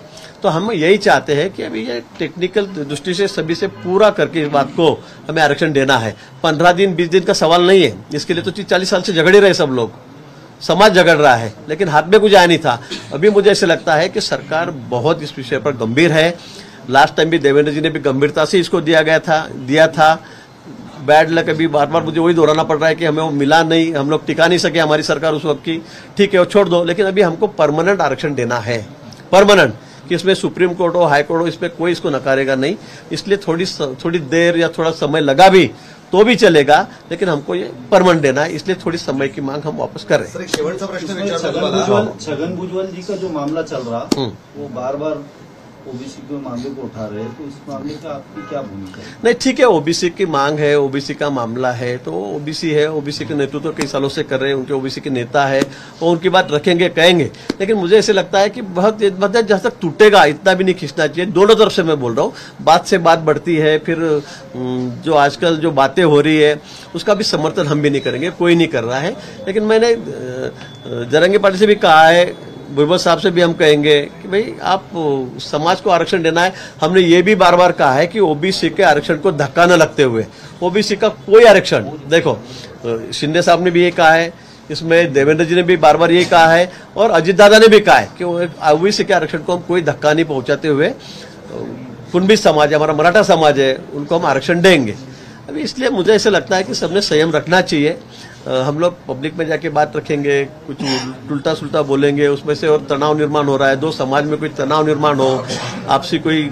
तो हम यही चाहते हैं कि अभी ये टेक्निकल दृष्टि से सभी से पूरा करके इस बात को हमें आरक्षण देना है। 15 दिन 20 दिन का सवाल नहीं है, इसके लिए तो 30-40 साल से झगड़े रहे सब लोग, समाज झगड़ रहा है, लेकिन हाथ में कुछ आया नहीं था। अभी मुझे ऐसे लगता है कि सरकार बहुत इस विषय पर गंभीर है। लास्ट टाइम भी देवेंद्र जी ने भी गंभीरता से इसको दिया था। बैड लक अभी बार बार मुझे वही दोहराना पड़ रहा है कि हमें वो मिला नहीं, हम लोग टिका नहीं सके, हमारी सरकार उस वक्त की, ठीक है वो छोड़ दो, लेकिन अभी हमको परमानेंट आरक्षण देना है, परमानेंट, कि इसमें सुप्रीम कोर्ट हो, हाई कोर्ट हो, इसमें कोई इसको नकारेगा नहीं। इसलिए थोड़ी देर या थोड़ा समय लगा भी तो भी चलेगा, लेकिन हमको ये परमानेंट देना है, इसलिए थोड़ी समय की मांग हम वापस कर रहे हैं। सर एक शेवटचा प्रश्न विचारतो तुम्हाला। छगन भुजबल जी का जो मामला चल रहा, वो बार बार ओबीसी के मामले को उठा रहे हैं, तो इस मामले का आपकी क्या भूमिका है? नहीं ठीक है, ओबीसी की मांग है, ओबीसी का मामला है, तो ओबीसी है, ओबीसी के नेतृत्व कई सालों से कर रहे हैं, उनके ओबीसी के नेता है, और उनकी बात रखेंगे कहेंगे, लेकिन मुझे ऐसे लगता है कि बहुत जहां तक टूटेगा इतना भी नहीं खींचना चाहिए। दोनों तरफ से मैं बोल रहा हूँ, बात से बात बढ़ती है, फिर जो आजकल जो बातें हो रही है उसका भी समर्थन हम भी नहीं करेंगे, कोई नहीं कर रहा है। लेकिन मैंने जरंगी पार्टी से भी कहा है, भुजबल साहब से भी हम कहेंगे कि भाई आप समाज को आरक्षण देना है। हमने ये भी बार बार कहा है कि ओबीसी के आरक्षण को धक्का न लगते हुए, ओबीसी का कोई आरक्षण, देखो शिंदे साहब ने भी ये कहा है, इसमें देवेंद्र जी ने भी बार बार ये कहा है, और अजित दादा ने भी कहा है कि ओबीसी के आरक्षण को हम कोई धक्का नहीं पहुंचाते हुए, कुणबी समाज है, हमारा मराठा समाज है, उनको हम आरक्षण देंगे। अभी इसलिए मुझे ऐसा लगता है कि सबने संयम रखना चाहिए। हम लोग पब्लिक में जाके बात रखेंगे, कुछ उल्टा सुल्टा बोलेंगे, उसमें से और तनाव निर्माण हो रहा है, दो समाज में कोई तनाव निर्माण हो, आपसी कोई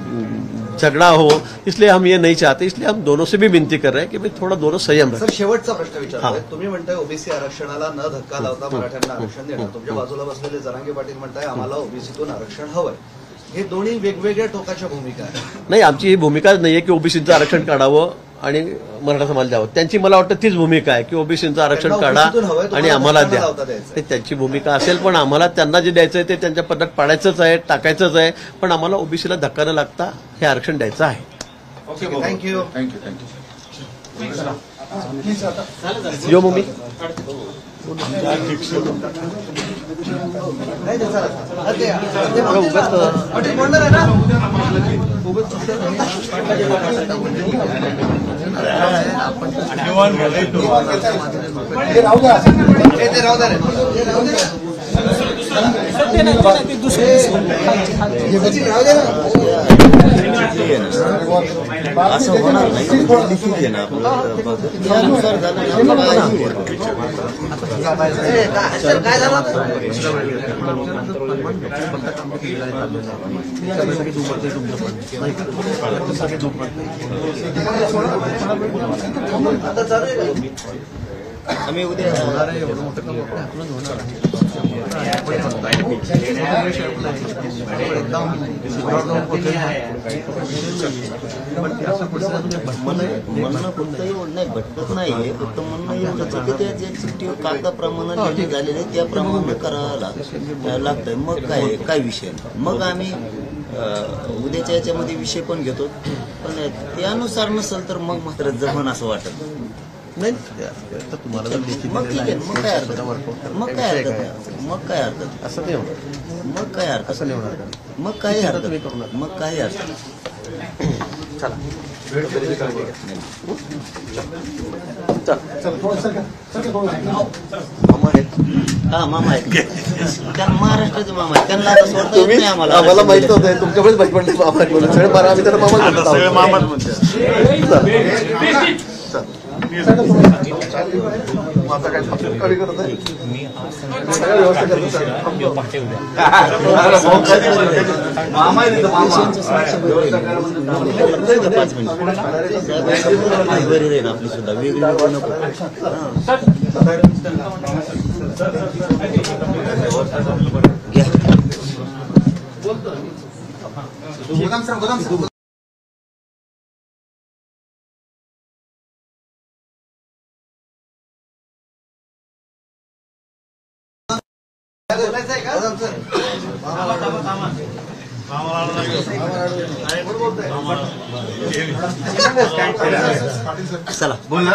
झगड़ा हो, इसलिए हम ये नहीं चाहते। इसलिए हम दोनों से भी विनती कर रहे हैं कि भाई थोड़ा दोनों संयम रखें। सर शेवटचा प्रश्न विचारतोय, तुम्ही म्हणताय ओबीसी आरक्षणाला न धक्का लावता मराठ्यांना आरक्षण देणार, तुमच्या बाजूला बसलेले जरांगे पाटील म्हणताय आम्हाला ओबीसीतून आरक्षण हवंय। हे दोन्ही वेगवेगळ्या टोकाच्या भूमिका आहेत। नाही, आमची ही भूमिकाच नाहीये की ओबीसीचं आरक्षण काढावं आणि मराठा समाज द्यावं, त्यांची मला वाटतं तीच भूमिका आहे की ओबीसीचं आरक्षण काढा आणि आम्हाला द्या, ते त्यांची भूमिका असेल। पण आम्हाला त्यांना जे द्यायचं आहे ते त्यांच्या पद्धत पाडायचंच आहे, टाकायचंच आहे, पण आम्हाला ओबीसीला धक्का न लागता हे आरक्षण द्यायचं आहे। थँक्यू। जो मम्मी नाही असं होणार नाही लिखित आहे ना आपलं त्यानुसार झालं आम्ही उद्या म्हणणं फक्त एवढं नाही भटकत नाहीये फक्त म्हणणं एवढंच की त्या जे चिठ्ठीवर कागदाप्रमाणे निर्णय झालेले त्याप्रमाणे करावं लागतंय. मग काय विषय नाही. मग आम्ही उद्याच्या याच्यामध्ये विषय पण घेतो पण त्यानुसार नसेल तर मग मात्र जमन असं वाटत नाही तुम्हाला जर देखील मग ठीक आहे. मग काय हरकत मग काय हरकत मग काय हरकत असं नाही होणार मग काय हरकत असं नाही होणार मग काही हरकत मग काही हरकत हा मामा आहेत त्या महाराष्ट्राचे मामा आहेत त्यांना आता सोडता येत नाही आम्हाला माहित होतं तुमच्याकडेच माहिती पडलं मामा सगळे बारा आम्ही त्याला मामा सगळे मामाच म्हणते आता काय करत आहे मी पाच मिनिट आपली सुद्धा वेगळी नको चला बोलला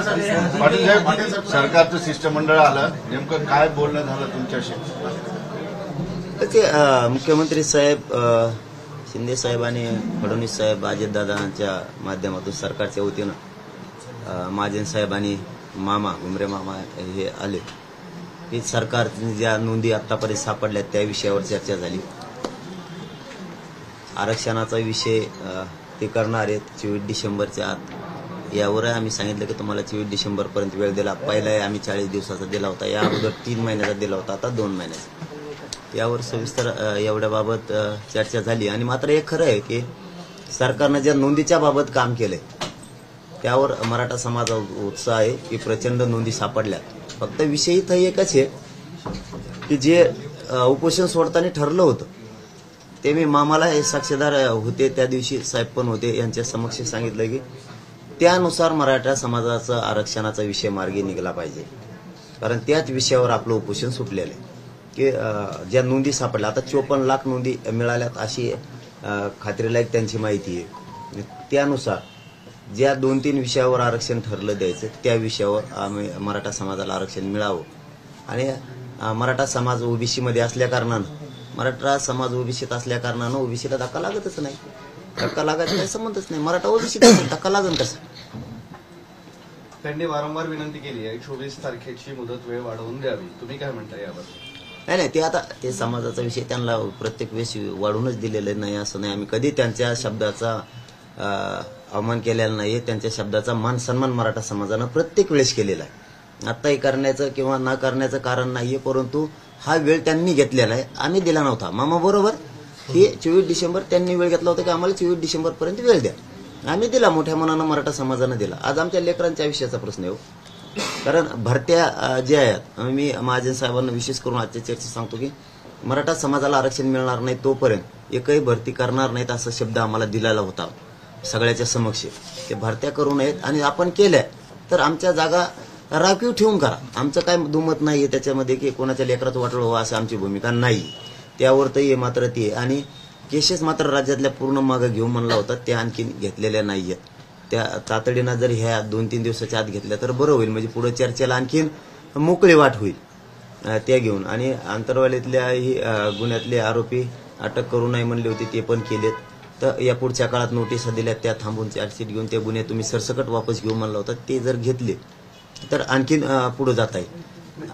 पाटील साहेब सरकारचं शिष्टमंडळ आलं नेमकं काय बोलणं झालं तुमच्याशी? ते मुख्यमंत्री साहेब शिंदे साहेब आणि फडणवीस साहेब अजितदादांच्या माध्यमातून सरकारच्या वतीनं महाजन साहेब आणि मामा उमरे मामा हे आले की सरकार ज्या नोंदी आतापर्यंत सापडल्या त्या विषयावर चर्चा झाली. आरक्षणाचा विषय ते करणार आहेत 24 डिसेंबरच्या आत. यावर आम्ही सांगितलं की तुम्हाला 24 डिसेंबरपर्यंत वेळ दिला. पहिला आम्ही 40 दिवसाचा दिला होता, या अगोदर 3 महिन्याचा दिला होता, आता 2 महिन्याचा. यावर सविस्तर एवढ्याबाबत चर्चा झाली. आणि मात्र एक खरं आहे की सरकारनं ज्या नोंदीच्या बाबत काम केलंय त्यावर मराठा समाजाचा उत्साह आहे की प्रचंड नोंदी सापडल्या. फक्त विषय इथं एकच आहे की जे उपोषण सोडताना ठरलं होतं ते मी मामाला हे साक्षीदार होते, त्या दिवशी साहेब पण होते, यांच्या समक्ष सांगितलं की त्यानुसार मराठा समाजाचा आरक्षणाचा विषय मार्गी निघाला पाहिजे. कारण त्याच विषयावर आपलं उपोषण सुटलेलं आहे की ज्या नोंदी सापडल्या, आता 54 लाख नोंदी मिळाल्यात अशी खात्रीलायक त्यांची माहिती आहे. त्यानुसार ज्या 2-3 विषयावर आरक्षण ठरलं द्यायचं त्या विषयावर आम्ही मराठा समाजाला आरक्षण मिळावं. आणि मराठा समाज ओबीसी मध्ये असल्या कारणानं, मराठा समाज ओबीसीत असल्या कारणानं ओबीसीला धक्का लागतच नाही. धक्का लागायचा काही संबंधच नाही. मराठा ओबीसीत धक्का लागन कसं? त्यांनी वारंवार विनंती केली आहे 24 तारखेची मुदत वेळ वाढवून द्यावी. तुम्ही काय म्हणता यावर? नाही ते आता ते समाजाचा विषय त्यांना प्रत्येक वेळेस वाढूनच दिलेलं नाही असं नाही. आम्ही कधी त्यांच्या शब्दाचा अवमान केलेला नाही. त्यांच्या शब्दाचा मान सन्मान मराठा समाजानं प्रत्येक वेळेस केलेला आहे. आता हे करण्याचं किंवा न करण्याचं कारण नाहीये, परंतु हा वेळ त्यांनी घेतलेला आहे, आम्ही दिला नव्हता. मामा बरोबर हे 24 डिसेंबर त्यांनी वेळ घेतला होता की आम्हाला 24 डिसेंबरपर्यंत वेळ द्या. आम्ही दिला, मोठ्या मनानं मराठा समाजानं दिला. आज आमच्या लेकरांच्या आयुष्याचा प्रश्न आहे. कारण भरत्या ज्या आहेत, मी महाजन साहेबांना विशेष करून आजच्या चर्चेत सांगतो की मराठा समाजाला आरक्षण मिळणार नाही तोपर्यंत एकही भरती करणार नाहीत असा शब्द आम्हाला दिलेला होता सगळ्याच्या समक्ष. ते भरत्या करू नयेत आणि आपण केल्या तर आमच्या जागा राखीव ठेवून करा. आमचं काय दुमत नाहीये त्याच्यामध्ये की कोणाच्या लेकराचं वाटोळ व्हावं असं आमची भूमिका नाही. त्यावर तर मात्र ती आहे. आणि केसेस मात्र राज्यातल्या पूर्ण मागं घेऊन म्हणला होता त्या आणखी घेतलेल्या नाहीयेत. त्या तातडीनं जर ह्या 2-3 दिवसाच्या आत घेतल्या तर बरं होईल, म्हणजे पुढे चर्चेला आणखीन मोकळी वाट होईल. त्या घेऊन आणि आंतरवालीतल्या ही गुन्ह्यातले आरोपी अटक करू नये म्हणले होते, ते पण केलेत. तर या पुढच्या काळात नोटिसा दिल्या, त्या थांबून चार्जशीट घेऊन ते गुन्हे तुम्ही सरसकट वापस घेऊ म्हणला होता, ते जर घेतले तर आणखीन पुढे जाता येईल.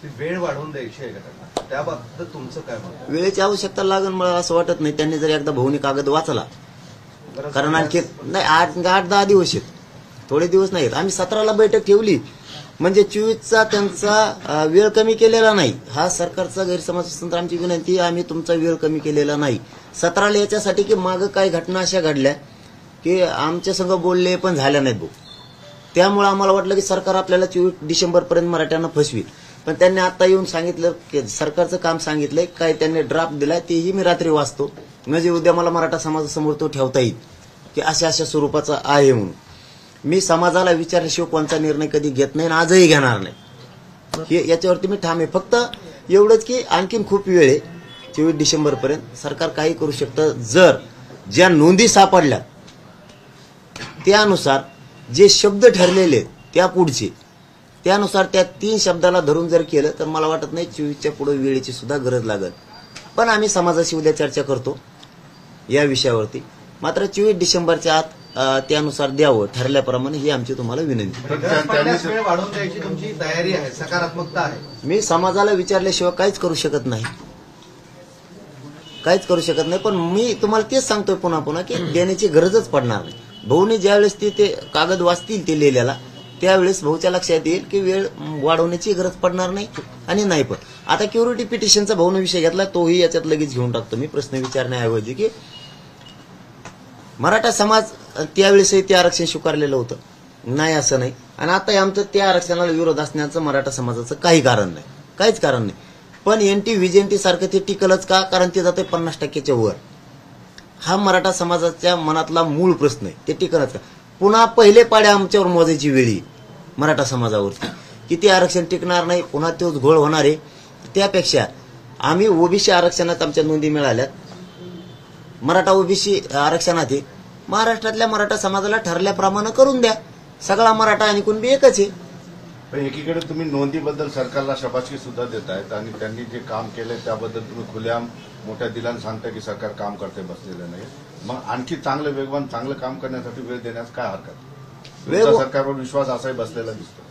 ती वेळ वाढवून द्यायची आहे का त्यांना, त्याबाबत तुमचं काय मत? वेळेची आवश्यकता लागेल मला असं वाटत नाही. त्यांनी जर एकदा भाऊनी कागद वाचला, कारण आणखी नाही 8-10 दिवस आहेत, थोडे दिवस नाहीत. आम्ही 17ला बैठक ठेवली म्हणजे 24चा त्यांचा वेळ कमी केलेला नाही. हा सरकारचा गैरसमज असेल तर आमची विनंती, आम्ही तुमचा वेळ कमी केलेला नाही. 17ला याच्यासाठी की मागं काही घटना अशा घडल्या की आमच्या संग बोलले पण झाल्या नाहीत भाऊ. त्यामुळे आम्हाला वाटलं की सरकार आपल्याला 24 डिसेंबरपर्यंत मराठ्यांना फसवील. पण त्यांनी आता येऊन सांगितलं की सरकारचं काम सांगितलंय, काय त्यांनी ड्राफ्ट दिलाय तेही मी रात्री वाचतो, म्हणजे उद्या मला मराठा समाजासमोर तो ठेवता येईल की अशा अशा स्वरूपाचा आहे म्हणून. मी समाजाला विचारल्याशिवाय कोणता निर्णय कधी घेत नाही आणि आजही घेणार नाही, हे याच्यावरती मी ठाम आहे. फक्त एवढंच की आणखीन खूप वेळ आहे, 24 डिसेंबरपर्यंत सरकार काही करू शकतं. जर ज्या नोंदी सापडल्या त्यानुसार जे शब्द ठरलेले त्या पुढचे, त्यानुसार त्या 3 शब्दाला धरून जर केलं तर मला वाटत नाही 24च्या पुढे वेळेची सुद्धा गरज लागेल. पण आम्ही समाजाशी उद्या चर्चा करतो या विषयावरती. मात्र 24 डिसेंबरच्या आत त्यानुसार द्यावं ठरल्याप्रमाणे ही आमची तुम्हाला विनंती. वेळ वाढवून द्यायची तुमची तयारी आहे, सकारात्मकता आहे? मी समाजाला विचारल्याशिवाय काहीच करू शकत नाही, काहीच करू शकत नाही. पण मी तुम्हाला तेच सांगतोय पुन्हा पुन्हा की देण्याची गरजच पडणार नाही. भाऊनी ज्यावेळेस ते कागद वाचतील ते लिहिलेला, त्यावेळेस भाऊच्या लक्षात येईल की वेळ वाढवण्याची गरज पडणार नाही. आणि नाही पण आता क्युरिटी पिटिशनचा भाऊने विषय घेतला, तोही याच्यात लगेच घेऊन टाकतो मी. प्रश्न विचारण्याऐवजी की मराठा समाज त्यावेळेसही ते आरक्षण स्वीकारलेलं होतं, नाही असं नाही. आणि आता आमचं त्या आरक्षणाला विरोध असण्याचं मराठा समाजाचं काही कारण नाही, काहीच कारण नाही. पण एनटी व्हीजेंटी सारखं ते टिकलच का, कारण ते जाते 50% वर. हा मराठा समाजाच्या मनातला मूळ प्रश्न आहे, ते टिकलच का. पुन्हा पहिले पाडे आमच्यावर मोजायची वेळी मराठा समाजावरती, किती आरक्षण टिकणार नाही, पुन्हा तोच घोळ होणार आहे. त्यापेक्षा आम्ही ओबीसी आरक्षणात आमच्या नोंदी मिळाल्यात, मराठा ओबीसी आरक्षणात आहे, महाराष्ट्रातल्या मराठा समाजाला ठरल्याप्रमाणे करून द्या. सगळा मराठा आणि कुणबी एकच आहे. पण एकीकडे तुम्ही नोंदीबद्दल सरकारला शाबासकी सुद्धा देत आहेत आणि त्यांनी जे काम केलंय त्याबद्दल तुम्ही खुलेआम मोठ्या दिलाने सांगताय की सरकार काम करते बसलेलं नाही. मग आणखी चांगलं वेगवान चांगलं काम करण्यासाठी वेळ देण्यास काय हरकत? सरकारवर विश्वास असाही बसलेला दिसतो.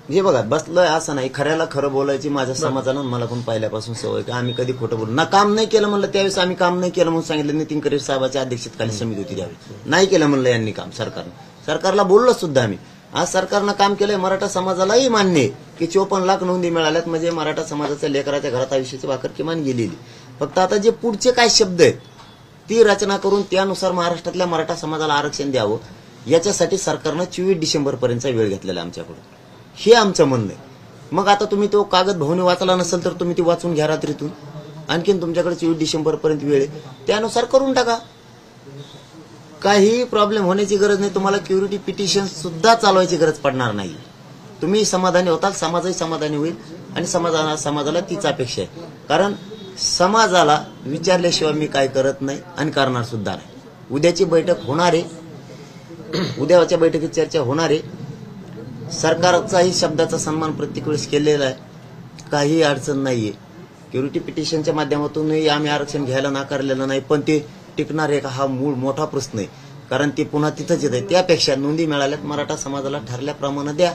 हे बघा, बसलोय असं नाही, खऱ्याला खरं बोलायची माझ्या समाजानं मला पण पहिल्यापासून सवय की आम्ही कधी खोटं बोलू ना. काम नाही केलं म्हणलं त्यावेळेस आम्ही काम नाही केलं म्हणून सांगितलं. नितीन करेर साहेबाच्या अध्यक्षतेखाली समिती होती त्यावेळी, नाही केलं म्हणलं यांनी काम सरकारला बोललो सुद्धा आम्ही. आज सरकारनं काम केलंय, मराठा समाजालाही मान्य आहे की 54 लाख नोंदी मिळाल्यात, म्हणजे मराठा समाजाच्या लेकराच्या घरात आयुष्याची भाकर किमान गेलेली. फक्त आता जे पुढचे काय शब्द आहेत ती रचना करून त्यानुसार महाराष्ट्रातल्या मराठा समाजाला आरक्षण द्यावं, याच्यासाठी सरकारनं 24 डिसेंबरपर्यंतचा वेळ घेतलेला आमच्याकडून, हे आमचं म्हणणं आहे. मग आता तुम्ही तो कागद भाऊने वाचला नसेल तर तुम्ही ती वाचून घ्या रात्रीतून, आणखीन तुमच्याकडे 24 डिसेंबरपर्यंत वेळ आहे, त्यानुसार करून टाका. काही प्रॉब्लेम होण्याची गरज नाही. तुम्हाला क्युरिटी पिटिशन सुद्धा चालवायची गरज पडणार नाही. तुम्ही समाधानी होताल, समाजही समाधानी होईल आणि समाजाला तीच अपेक्षा आहे. कारण समाजाला विचारल्याशिवाय मी काय करत नाही आणि करणार सुद्धा नाही. उद्याची बैठक होणार आहे, उद्याच्या बैठकीत चर्चा होणार आहे. सरकारचाही शब्दाचा सन्मान प्रत्येक वेळेस केलेला आहे, काही अडचण नाहीये. क्युरिटी पिटिशनच्या माध्यमातूनही आम्ही आरक्षण घ्यायला नाकारलेलं नाही, पण ते टिकणार आहे का हा मूळ मोठा प्रश्न आहे. कारण ते पुन्हा तिथंच येत आहे. त्यापेक्षा नोंदी मिळाल्यात, मराठा समाजाला ठरल्याप्रमाणे द्या,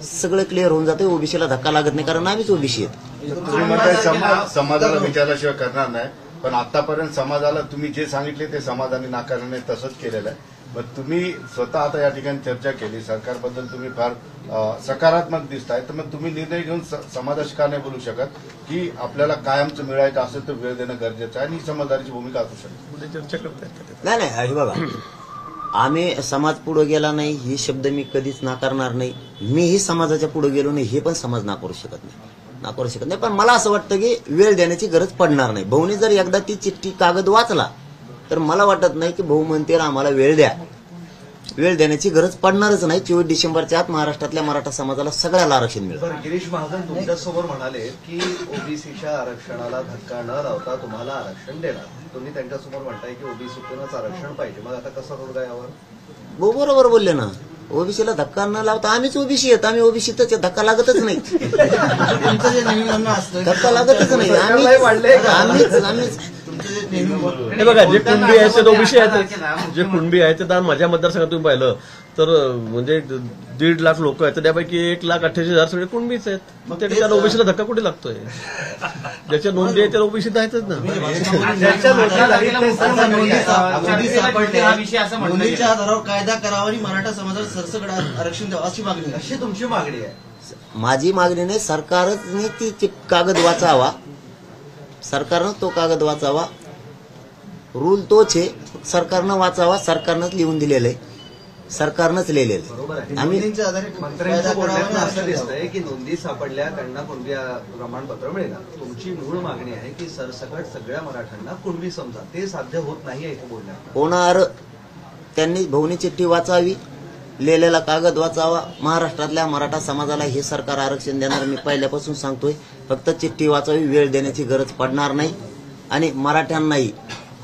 सगळं क्लिअर होऊन जाते. ओबीसीला धक्का लागत नाही, कारण आम्हीच ओबीसी आहेत. तुम्ही म्हणताय समाजाला विचारल्याशिवाय करणार नाही, पण आतापर्यंत समाजाला तुम्ही जे सांगितले ते समाजाने नाकारल्याने तसंच केलेलं आहे. मग तुम्ही स्वतः आता या ठिकाणी चर्चा केली, सरकारबद्दल तुम्ही फार सकारात्मक दिसताय, तर मग तुम्ही निर्णय घेऊन समाजाशी का नाही बोलू शकत की आपल्याला कायमचं मिळायचं असेल तर वेळ देणं गरजेचं आहे आणि ही समजदारीची भूमिका असू शकते? चर्चा करताय नाही, हे बघा, आम्ही समाज पुढे गेला नाही ही शब्द मी कधीच नाकारणार नाही. मीही समाजाच्या पुढे गेलो नाही हे पण समाज नाकारू शकत नाही. पण मला असं वाटतं की वेळ देण्याची गरज पडणार नाही. भाऊने जर एकदा ती चिठ्ठी कागद वाचला तर मला वाटत नाही की भाऊ म्हणतील आम्हाला वेळ द्या. वेळ देण्याची गरज पडणारच नाही. 24 डिसेंबरच्या आत महाराष्ट्रातल्या मराठा समाजाला सगळ्याला आरक्षण मिळेल. बरं, गिरीश महाजन तुमच्यासमोर म्हणाले की ओबीसीच्या आरक्षणाला धक्का न लावता तुम्हाला आरक्षण देणार. तुम्ही त्यांच्यासमोर म्हणताय की ओबीसीतूनच आरक्षण पाहिजे. मग आता कसं तोडगा यावर? भाऊ बरोबर बोलले ना, ओबीसीला धक्का न लावता आम्हीच ओबीसी आहेत, आम्ही ओबीसीतच धक्का लागतच नाही. तुमचं जे नेहमी म्हणणं असतं धक्का लागतच नाही, आम्हीच हे बघा, जे कुणबी आहे ते ओबीसी आहेत, जे कुणबी आहे ते दान माझ्या मतदारसंघात तुम्ही पाहिलं तर म्हणजे 1.5 लाख लोक आहेत, तर त्यापैकी 1,88,000 सगळे कुणबीच आहेत. मग त्याला ओबीसीला धक्का कुठे लागतोय? ज्याच्या नोंदी आहे त्याला ओबीसी आहेतच ना. नोंदीच्या आधारावर कायदा करावा आणि मराठा समाजाला सरसकट आरक्षण द्यावं अशी मागणी, अशी तुमची मागणी आहे. माझी मागणी नाही, सरकारने ती कागद वाचावा, सरकारनं तो कागद वाचावा. रूल तोच आहे, सरकारनं वाचावा, सरकारनंच लिहून दिलेलं आहे, सरकारनंच लिहिलेलं बरोबर आहे. आम्ही नोंदींच्या आधारे कायदा करावा असं दिसतंय की नोंदी सापडल्या त्यांना कुणबी प्रमाणपत्र मिळेल. तुमची मूळ मागणी आहे की सरसकट सगळ्या मराठ्यांना कुणबी समजा, ते साध्य होत नाहीये इथे बोलण्यात. होणार. त्यांनी भवनी चिठ्ठी वाचावी, लिहिलेला कागद वाचावा. महाराष्ट्रातल्या मराठा समाजाला हे सरकार आरक्षण देणार, मी पहिल्यापासून सांगतोय. फक्त चिठ्ठी वाचावी, वेळ देण्याची गरज पडणार नाही. आणि मराठ्यांनाही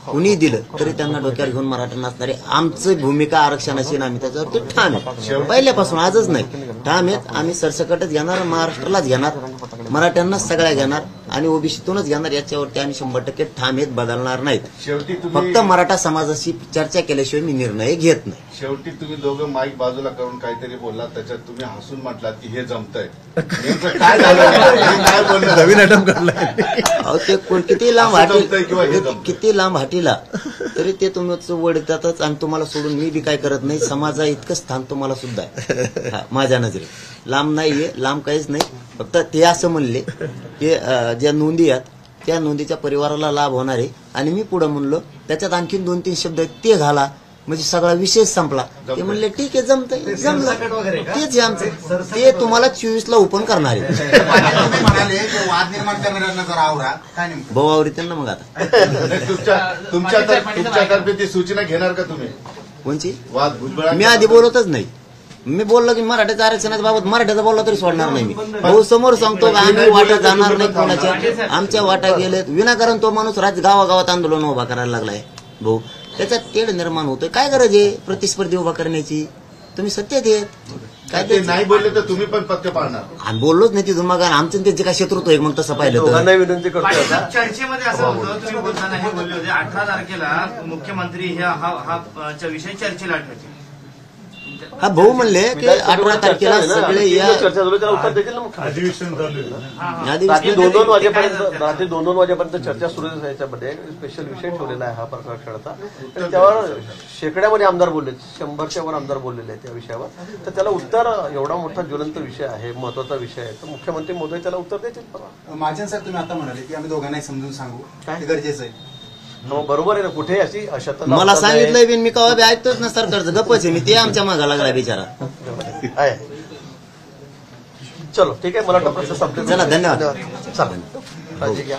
कुणी दिलं तरी त्यांना डोक्यावर घेऊन मराठ्यांना असणारे आमची भूमिका आरक्षणाची, आम्ही त्याच्यावरती ठाम आहे. पहिल्यापासून, आजच नाही, ठाम आहेत. आम्ही सरसकटच घेणार, महाराष्ट्रालाच घेणार, मराठ्यांना सगळ्या घेणार आणि ओबीसीतूनच घेणार. याच्यावरती आम्ही 100% ठाम आहेत, बदलणार नाहीत. शेवटी फक्त मराठा समाजाशी चर्चा केल्याशिवाय मी निर्णय घेत नाही. शेवटी तुम्ही दोघं माईक बाजूला करून काहीतरी बोललात, त्याच्यात तुम्ही हसून म्हटलात की हे जमतंय. नेमकं काय झालं? काय बोललं? नवीन आयटम काढलाय. अहो, ते किती लांब असं जमतंय किंवा हे हाटी, जमतंय? किती लांब हाटीला तरी ते तुम्ही वडतातच. आणि तुम्हाला सोडून मी बी काय करत नाही. समाजा इतकं स्थान तुम्हाला सुद्धा आहे हा, माझ्या नजरेत. लांब नाहीये, लांब काहीच नाही. फक्त ते असं म्हणले की ज्या नोंदी आहेत त्या नोंदीच्या परिवाराला लाभ होणार आहे. आणि मी पुढे म्हणलो त्याच्यात आणखीन 2-3 शब्द आहेत ते घाला, म्हणजे सगळा विषय संपला. ते म्हणले ठीक आहे, जमतंय, जमलं. तेच आहे आमचं. ते तुम्हाला 24 ला ओपन करणार आहे. वाद निर्माण करणाऱ्यांना जरा आवरा काय नेमकं भाऊ आवडते ना मग आता. तुमच्यातर्फे ती सूचना घेणार का तुम्ही? कोणची? वाद भुजबळ मी आधी बोलतच नाही. मी बोललो की मराठ्याच्या आरक्षणाच्या बाबत मराठ्याचा बोलला तरी सोडणार नाही मी. भाऊ समोर सांगतो की आम्ही वाटा जाणार नाही कोणाच्या. आमच्या वाटा गेलेत विनाकारण. तो माणूस गावागावात आंदोलन उभा करायला लागलाय भाऊ. त्याच्यात तेढ निर्माण होतोय. काय गरज आहे प्रतिस्पर्धी उभा करण्याची? तुम्ही सत्य देत काय ते नाही बोलले तर तुम्ही पण पत्ते पाळणार? आम्ही बोललोच नाही तिथून. मग आमचं त्यांचे काय शत्रुत्व आहे मग तसं पाहिलं तर? दोघांनाही विनंती करतो. चर्चेमध्ये असं होतं, तुम्ही बोलताना हे बोलले होते 18 तारखेला मुख्यमंत्री हा विषय चर्चेला ठेवतील. हा भाऊ म्हणले की 18 तारखेला सगळे या चर्चा झाली, त्याला उत्तर देतील ना मग. अधिवेशन चालू आहे ना. रात्री 2-2 वाजेपर्यंत चर्चा सुरू आहे. याच्यामध्ये स्पेशल विषय ठेवलेला आहे हा आरक्षणाचा. आणि त्यावर शेकड्यामध्ये आमदार बोलले, 100च्या वर आमदार बोललेले आहेत त्या विषयावर. तर त्याला उत्तर, एवढा मोठा ज्वलंत विषय आहे, महत्वाचा विषय आहे, तर मुख्यमंत्री महोदय त्याला उत्तर देतील. माझ्या साहेब तुम्ही आता म्हणाले की आम्ही दोघांनाही समजून सांगू काय गरजेचं आहे. हो, बरोबर आहे ना. कुठे अशी अशा मला सांगितलंय बिन मी कवा बी ऐकतोच ना सरकारचं. गप्पच आहे मी. ते आमच्या मागा लागला बिचारा. आहे. चलो ठीक आहे, मला वाटतं प्रश्न संपले. चला, धन्यवाद. चालेल, काळजी घ्या.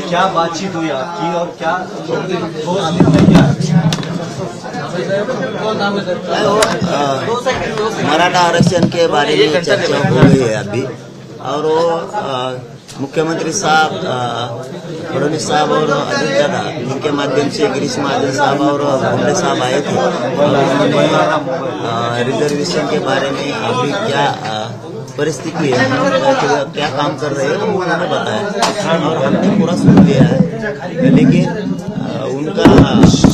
क्या बातचीत हुई आपकी और क्या मराठा आरक्षण के बारे में चर्चा हो रही है अभी. और वो मुख्यमंत्री साहब, फडणवीस साहब और अजित दादा, इनके माध्यम से गिरीश महाजन साहब और भोंडे साहब आए थे. रिजर्वेशन के बारे में अभी क्या परिस्थिति है, क्या काम कर रहे हैं, तो उन्होंने बताया और हमने पूरा सुन लिया है. लेकिन उनका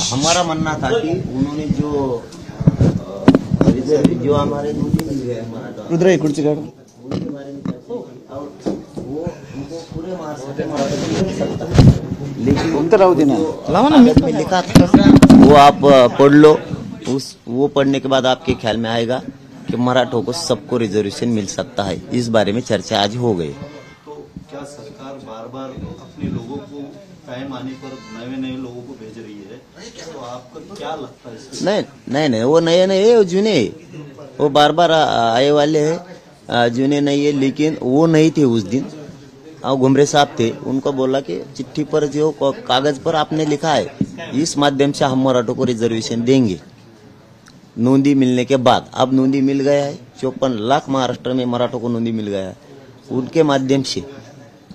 हमारा मानना था कि उन्होंने जो हमारे नोटिस दिए हैं मराठा उनके बारे में चर्चा की और वो उनको पूरे महाराष्ट्र में मिल सकता है. लेकिन में लिखा था वो आप पढ़ लो. वो पढ़ने के बाद आपके ख्याल में आएगा कि मराठों को सबको रिजर्वेशन मिल सकता है. इस बारे में चर्चा आज हो गई. तो क्या सरकार बार बार अपने लोगों को टाइम आने पर नए लोगों को भेज रही है, तो आपको क्या लगता है इससे? नहीं, वो नए नहीं, वो जुने. वो बार बार आए वाले हैं, जुने नहीं है. लेकिन वो नहीं थे उस दिन. और घुमरे साहब थे, उनको बोला कि चिट्ठी पर जो कागज पर आपने लिखा है, इस माध्यम से हम मराठों को रिजर्वेशन देंगे नोंदी मिलने के बाद. अब नोंदी मिल गया है. 54 लाख महाराष्ट्र में मराठों को नोंदी मिल गया है. उनके माध्यम से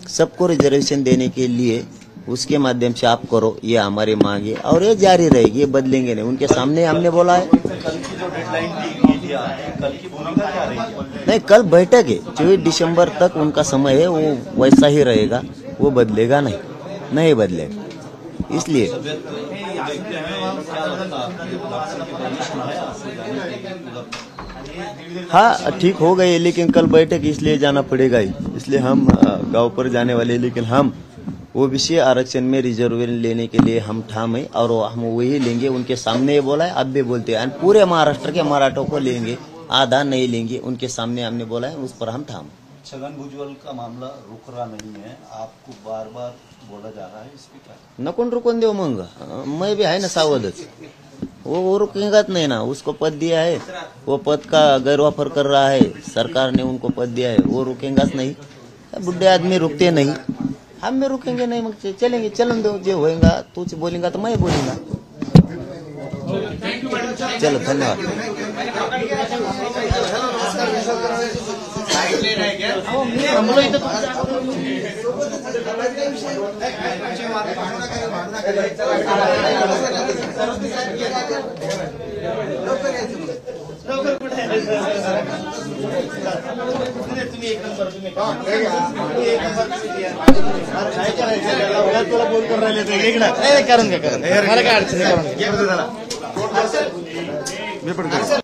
सबको रिजर्वेशन देने के लिए उसके माध्यम से आप करो, ये हमारी मांग है और ये जारी रहेगी, ये बदलेंगे नहीं. उनके सामने हमने बोला है कल की जो डेडलाइन दी दिया है, कल की भूमिका क्या रहेगी? नहीं, कल बैठक है, 24 दिसंबर तक उनका समय है, वो वैसा ही रहेगा, वो बदलेगा नहीं बदलेगा, इसलिए हाँ ठीक हो गए, लेकिन कल बैठक इसलिए जाना पड़ेगा ही, इसलिए हम गांव पर जाने वाले, लेकिन हम ओबीसी आरक्षण में रिजर्वेशन लेने के लिए हम ठाम है और हम वही लेंगे। उनके सामने ये बोला है, अब भी बोलते हैं, पूरे महाराष्ट्र के मराठों को लेंगे, आधा नहीं लेंगे, उनके सामने हमने बोला है, उस पर हम ठाम। छगन भुजबल का मामला रुक रहा नहीं है, आपको बार बार बोला जा रहा है, इस पे क्या? नको रुकन दो मंग, मैं भी है ना सावधच, वो रुकेगा नहीं ना, उसको पद दिया है, वो पद का गैरवाफर कर रहा है, सरकार ने उनको पद दिया है, वो रुकेगा नहीं। बुढ़े आदमी रुकते नहीं, हम भी रुकेंगे नहीं, मग चलेंगे, चलन दो, जो होएगा तू बोलेगा तो मैं बोलूंगा। चलो धन्यवाद। तुम्ही एक नंबर तुला बोल करून राहिले ते इकडं करून घ्या, मला काय अडचण नाही, करून घ्या.